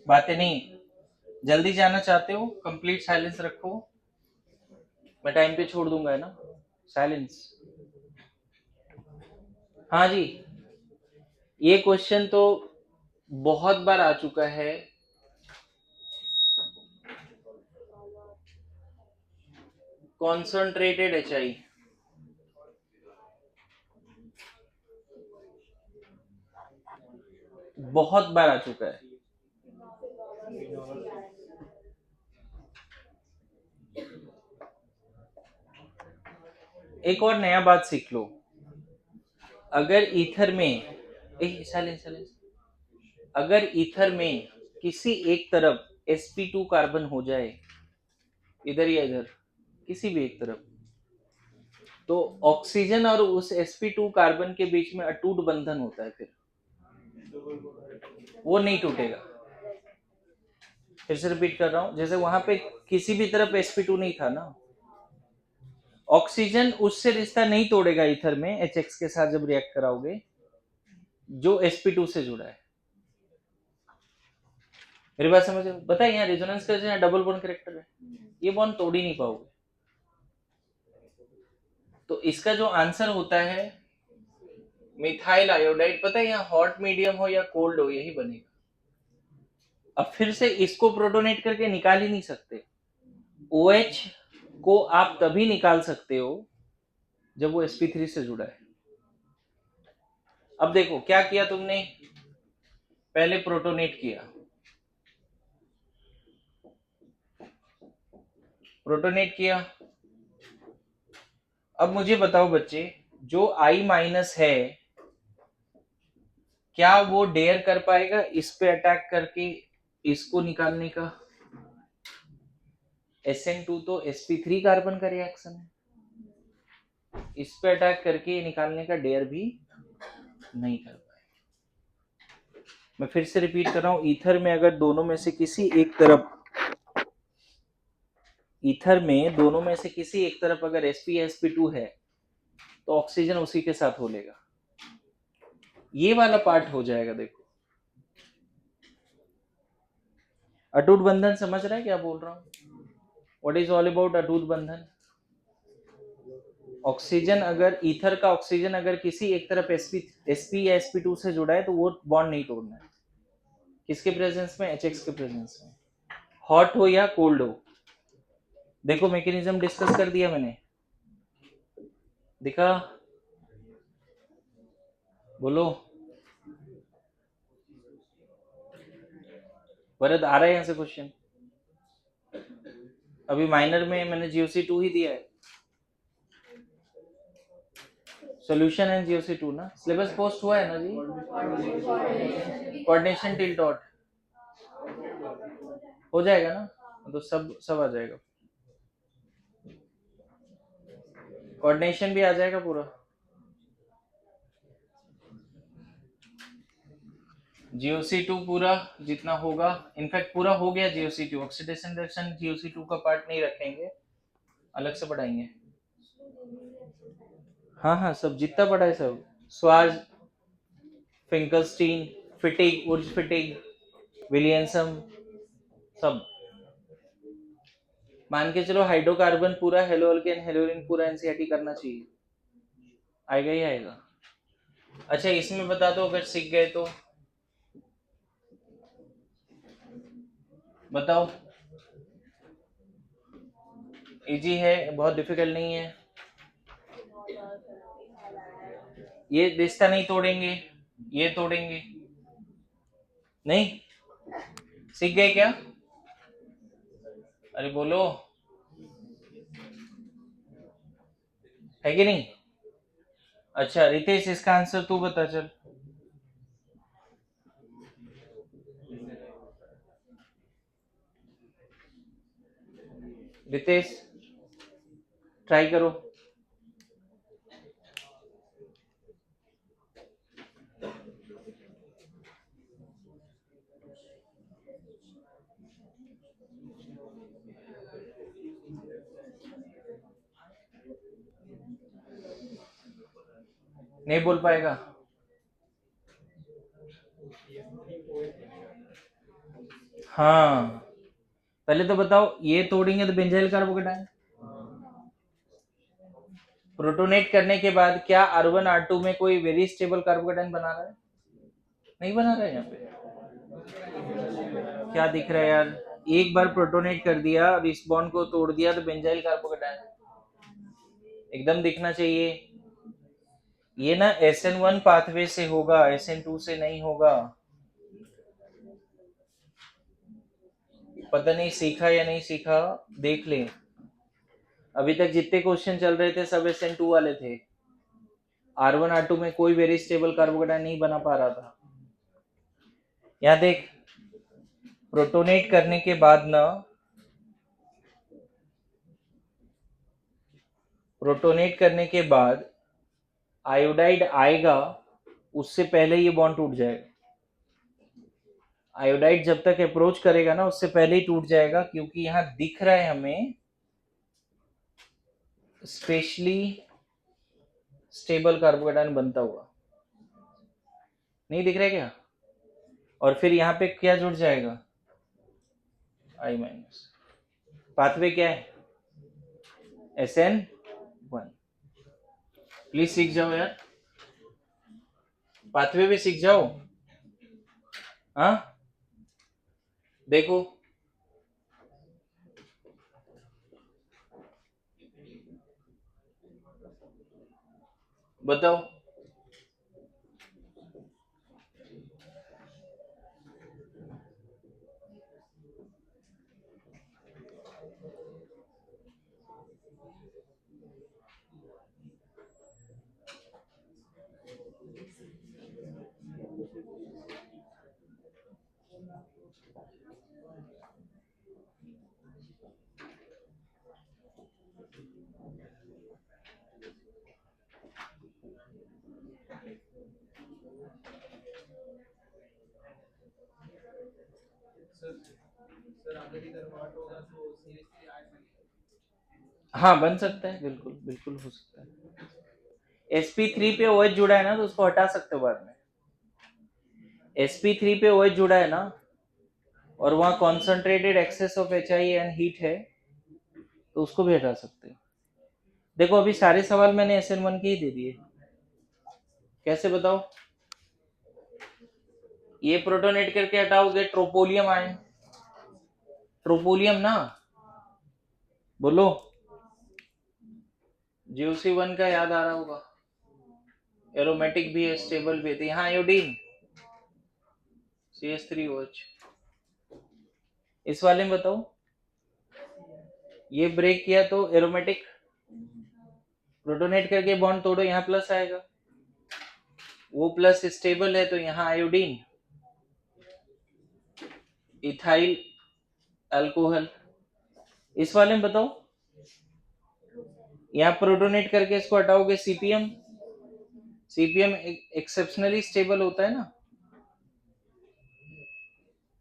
बातें नहीं, जल्दी जाना चाहते हो, कंप्लीट साइलेंस रखो, मैं टाइम पे छोड़ दूंगा, है ना? साइलेंस। हाँ जी, ये क्वेश्चन तो बहुत बार आ चुका है। कॉन्सनट्रेटेड HI, बहुत बार आ चुका है। एक और नया बात सीख लो, अगर ईथर में साइलेंस, अगर ईथर में किसी एक तरफ sp2 कार्बन हो जाए, इधर या इधर, किसी भी एक तरफ, तो ऑक्सीजन और उस sp2 कार्बन के बीच में अटूट बंधन होता है, फिर वो नहीं टूटेगा। फिर से रिपीट कर रहा हूं, जैसे वहां पे किसी भी तरफ sp2 नहीं था ना, ऑक्सीजन उससे रिश्ता नहीं तोड़ेगा ईथर में HX के साथ जब रिएक्ट कराओगे जो sp2 से जुड़ा है। मेरी बात समझ रहे हो? बताइए, यहाँ रेजोनेंस का यहाँ डबल बॉन्ड कैरेक्टर है, ये बॉन्ड तोड़ ही नहीं पाओगे। तो इसका जो आंसर होता है मिथाइल आयोडाइड, पता है यहाँ हॉट मीडियम हो या कोल्ड हो यही बनेगा। अब फिर से इसको प्रोटोनेट करके निकाल ही नहीं सकते। OH को आप तभी निकाल सकते हो जब वो sp3 से जुड़ा है। अब देखो क्या किया तुमने, पहले प्रोटोनेट किया, प्रोटोनेट किया। अब मुझे बताओ बच्चे, जो I माइनस है क्या वो डेयर कर पाएगा इस पे अटैक करके इसको निकालने का? SN2 तो sp3 कार्बन का रिएक्शन है, इस पे अटैक करके निकालने का डेयर भी नहीं कर पाएगा। मैं फिर से रिपीट कर रहा हूं, ईथर में अगर दोनों में से किसी एक तरफ, ईथर में दोनों में से किसी एक तरफ अगर sp sp2 है तो ऑक्सीजन उसी के साथ हो लेगा, ये वाला पार्ट हो जाएगा। देखो अटूट बंधन समझ रहा है क्या बोल रहा हूं? व्हाट इज ऑल अबाउट अटूट बंधन? ऑक्सीजन अगर ईथर का ऑक्सीजन अगर किसी एक तरफ sp या sp2 से जुड़ा है तो वो बॉन्ड नहीं तोड़ना है। किसके प्रेजेंस में? HX के प्रेजेंस में, हॉट हो या कोल्ड हो। देखो मैकेनिज्म डिस्कस कर दिया मैंने, दिखा? बोलो वरद, आ रहा है यहाँ से क्वेश्चन? अभी माइनर में मैंने GOC2 ही दिया है, सॉल्यूशन एंड GOC2 ना, सिलेबस पोस्ट हुआ है ना जी? कोऑर्डिनेशन टिल डॉट हो जाएगा ना, तो सब आ जाएगा, कोऑर्डिनेशन भी आ जाएगा पूरा। GOC2 पूरा जितना होगा, इनफैक्ट पूरा हो गया GOC2, ऑक्सीडेशन रिएक्शन GOC2 का पार्ट नहीं रखेंगे, अलग से पढ़ाएंगे। हाँ हाँ, सब जितना पढ़ा है सब, स्वाज, फिंकलस्टीन, फिटिग, उर्ज फिटिग, विलियमसन, सब मान के चलो। हाइड्रोकार्बन पूरा, हेलो अल्केन, हेलोरिन पूरा NCERT करना चाहिए। आएगा ही आएगा। अच्छा इसमें बता दो अगर सीख गए तो, बताओ। इजी है, बहुत डिफिकल्ट नहीं है। ये रिश्ता नहीं तोड़ेंगे, ये तोड़ेंगे नहीं। सीख गए क्या? अरे बोलो, है कि नहीं? अच्छा रितेश इसका आंसर तू बता चल। रितेश ट्राई करो। नहीं बोल पाएगा। हाँ पहले तो बताओ, ये तोड़ेंगे तो बेंजाइल कार्बोकेटाइन। प्रोटोनेट करने के बाद क्या R1 R2 में कोई वेरी स्टेबल कार्बोकेटाइन बना रहा है? नहीं बना रहा है। यहाँ पे क्या दिख रहा है यार? एक बार प्रोटोनेट कर दिया और इस बॉन्ड को तोड़ दिया तो बेंजाइल कार्बोकेटाइन एकदम दिखना चाहिए। ये ना SN1 पाथवे से होगा, SN2 से नहीं होगा। पता नहीं सीखा या नहीं सीखा, देख ले। अभी तक जितने क्वेश्चन चल रहे थे सब SN2 वाले थे। R1 R2 में कोई वेरी स्टेबल कार्बोकेटाइन नहीं बना पा रहा था। यहाँ देख, प्रोटोनेट करने के बाद ना, प्रोटोनेट करने के बाद आयोडाइड आएगा, उससे पहले ये बॉन्ड टूट जाएगा। आयोडाइड जब तक अप्रोच करेगा ना उससे पहले ही टूट जाएगा, क्योंकि यहाँ दिख रहा है हमें स्पेशली स्टेबल कार्बोकेटाइन बनता हुआ। नहीं दिख रहा है क्या? और फिर यहाँ पे क्या जुड़ जाएगा? I-। पाथवे क्या है? SN1। प्लीज सीख जाओ यार, पाथवे भी सीख जाओ। हाँ देखो, बताओ। हाँ बन सकता है, बिल्कुल बिल्कुल हो सकता है। sp3 पे OH जुड़ा है ना, तो उसको हटा सकते हो बाद में। sp3 पे OH जुड़ा है ना, और वहां concentrated excess of HI and heat है, तो उसको भी हटा सकते हैं। देखो अभी सारे सवाल मैंने SN1 के ही दे दिए। कैसे बताओ? ये प्रोटोनेट करके हटाओगे ट्रोपोलियम आयन, ट्रोपोलियम ना, बोलो। GOC1 का याद आ रहा होगा, एरोमेटिक भी है, स्टेबल भी है। यहाँ आयोडीन CH3OH। इस वाले में बताओ, ये ब्रेक किया तो एरोमेटिक, प्रोटोनेट करके बॉन्ड तोड़ो, यहाँ प्लस आएगा, वो प्लस स्टेबल है तो यहाँ आयोडीन, इथाइल अल्कोहल। इस वाले में बताओ, यहाँ प्रोटोनेट करके इसको हटाओगे CPM, CPM एक्सेप्शनली स्टेबल होता है ना।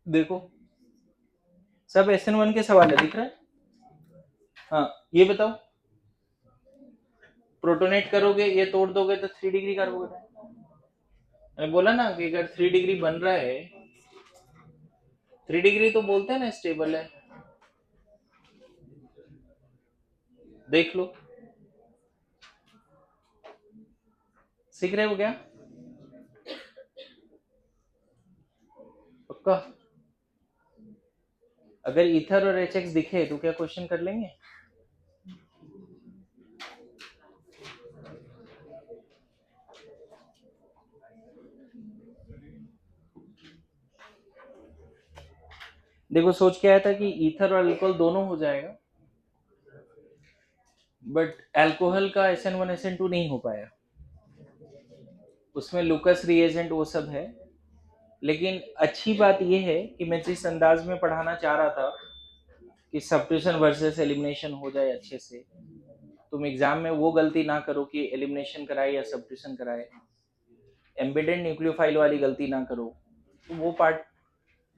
देखो सब SN1 के सवाल है, दिख रहा है। हाँ ये बताओ, प्रोटोनेट करोगे ये तोड़ दोगे तो 3 डिग्री कार्बोकेटाइन। मैंने बोला ना कि अगर 3 डिग्री बन रहा है, 3 डिग्री तो बोलते हैं ना स्टेबल है। देख लो, सीख रहे हो क्या? पक्का? अगर ईथर और HX दिखे तो क्या क्वेश्चन कर लेंगे? देखो सोच के आया था कि ईथर और अल्कोहल दोनों हो जाएगा, बट अल्कोहल का SN1 SN2 नहीं हो पाया, उसमें लुकस रिएजेंट वो सब है। लेकिन अच्छी बात यह है कि मैं जिस अंदाज में पढ़ाना चाह रहा था कि सब्स्टिट्यूशन वर्सेस एलिमिनेशन हो जाए अच्छे से, तुम एग्जाम में वो गलती ना करो कि एलिमिनेशन कराए या सब्स्टिट्यूशन कराए, एम्बेडेड न्यूक्लियोफाइल वाली गलती ना करो। तो वो पार्ट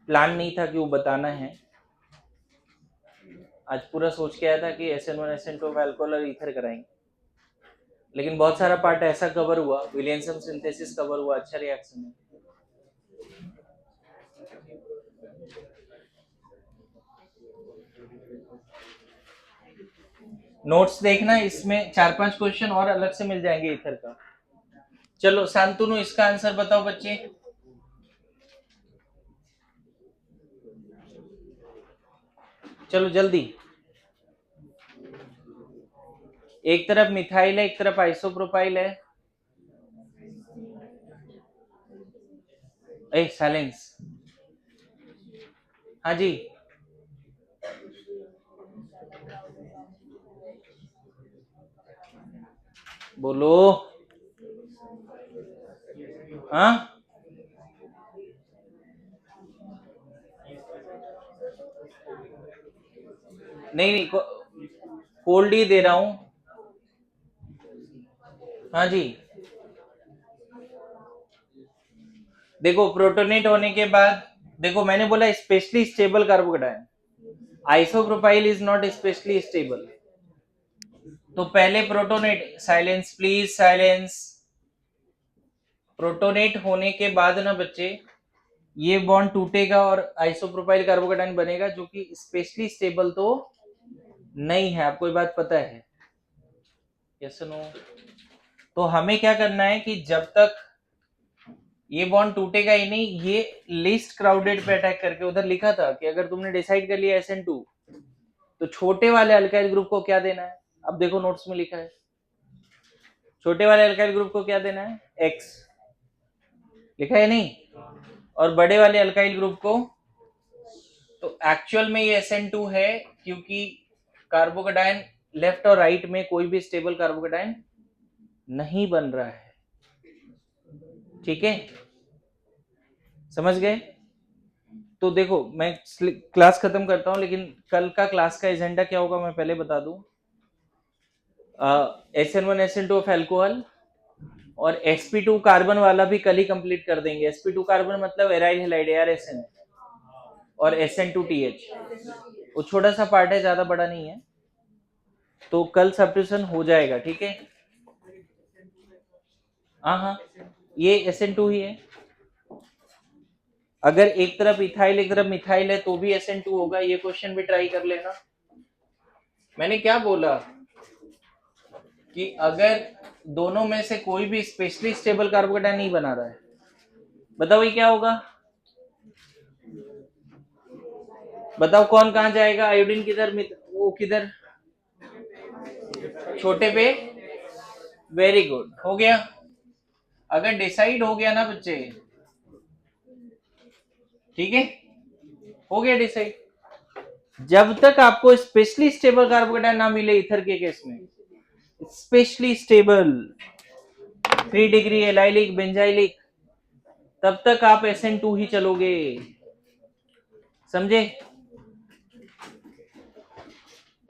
प्लान नहीं था कि वो बताना है। आज पूरा सोच के आया था कि SN1 SN2 अल्कोहल और ईथर कराएंगे, लेकिन बहुत सारा पार्ट ऐसा कवर हुआ, विलियमसन सिंथेसिस कवर हुआ, अच्छा रिएक्शन है। नोट्स देखना, इसमें 4-5 क्वेश्चन और अलग से मिल जाएंगे ईथर का। चलो शांतनु, इसका आंसर बताओ बच्चे। चलो जल्दी। एक तरफ मिथाइल है, एक तरफ आइसोप्रोपाइल है। A silence. हाँ जी, बोलो। हाँ, नहीं नहीं, कोल्ड ही दे रहा हूं। हाँ जी, देखो प्रोटोनेट होने के बाद, देखो मैंने बोला specially stable carbocation, isopropyl is not specially stable. तो पहले protonate, silence please silence. Protonate होने के बाद ना बच्चे, ये बॉन्ड टूटेगा और आइसोप्रोपाइल कार्बोकेटायन बनेगा, जो कि स्पेशली स्टेबल तो नहीं है। आपको ये बात पता है? Yes no? तो हमें क्या करना है कि जब तक ये बॉन्ड टूटेगा ही नहीं, ये लिस्ट क्राउडेड पे अटैक करके, उधर लिखा था कि अगर तुमने डिसाइड कर लिया SN2 तो छोटे वाले अल्काइल ग्रुप को क्या देना है। अब देखो नोट्स में लिखा है, छोटे वाले अल्काइल ग्रुप को क्या देना है, X लिखा है नहीं, और बड़े वाले अल्काइल ग्रुप को, तो एक्चुअल में ये SN2 है, क्योंकि कार्बोकेटायन लेफ्ट और राइट में कोई भी स्टेबल कार्बोकेटायन नहीं बन रहा है। ठीक है, समझ गए? तो देखो मैं क्लास खत्म करता हूं, लेकिन कल का क्लास का एजेंडा क्या होगा मैं पहले बता दूं। SN1 SN2 ऑफ अल्कोहल और sp2 कार्बन वाला भी कल ही कंप्लीट कर देंगे। sp2 कार्बन मतलब एराइल हैलाइड ARSN, और SN2TH, वो छोटा सा पार्ट है, ज्यादा बड़ा नहीं है, तो कल सब्स्टिट्यूशन हो जाएगा। ठीक है, हाँ, ये SN2 ही है। अगर एक तरफ इथाइल एक तरफ मिथाइल है तो भी SN2 होगा। ये क्वेश्चन भी ट्राई कर लेना। मैंने क्या बोला कि अगर दोनों में से कोई भी स्पेशली स्टेबल कार्बोकेटायन नहीं बना रहा है, बताओ ये क्या होगा? बताओ कौन कहां जाएगा? आयोडीन किधर, वो किधर, छोटे पे। वेरी गुड, हो गया। अगर डिसाइड हो गया ना बच्चे, ठीक है, हो गया डिसाइड। जब तक आपको स्पेशली स्टेबल कार्बोकेटायन ना मिले इथर के केस में, specially stable 3 degree allylic benzylic, तब तक आप SN2 ही चलोगे। समझे?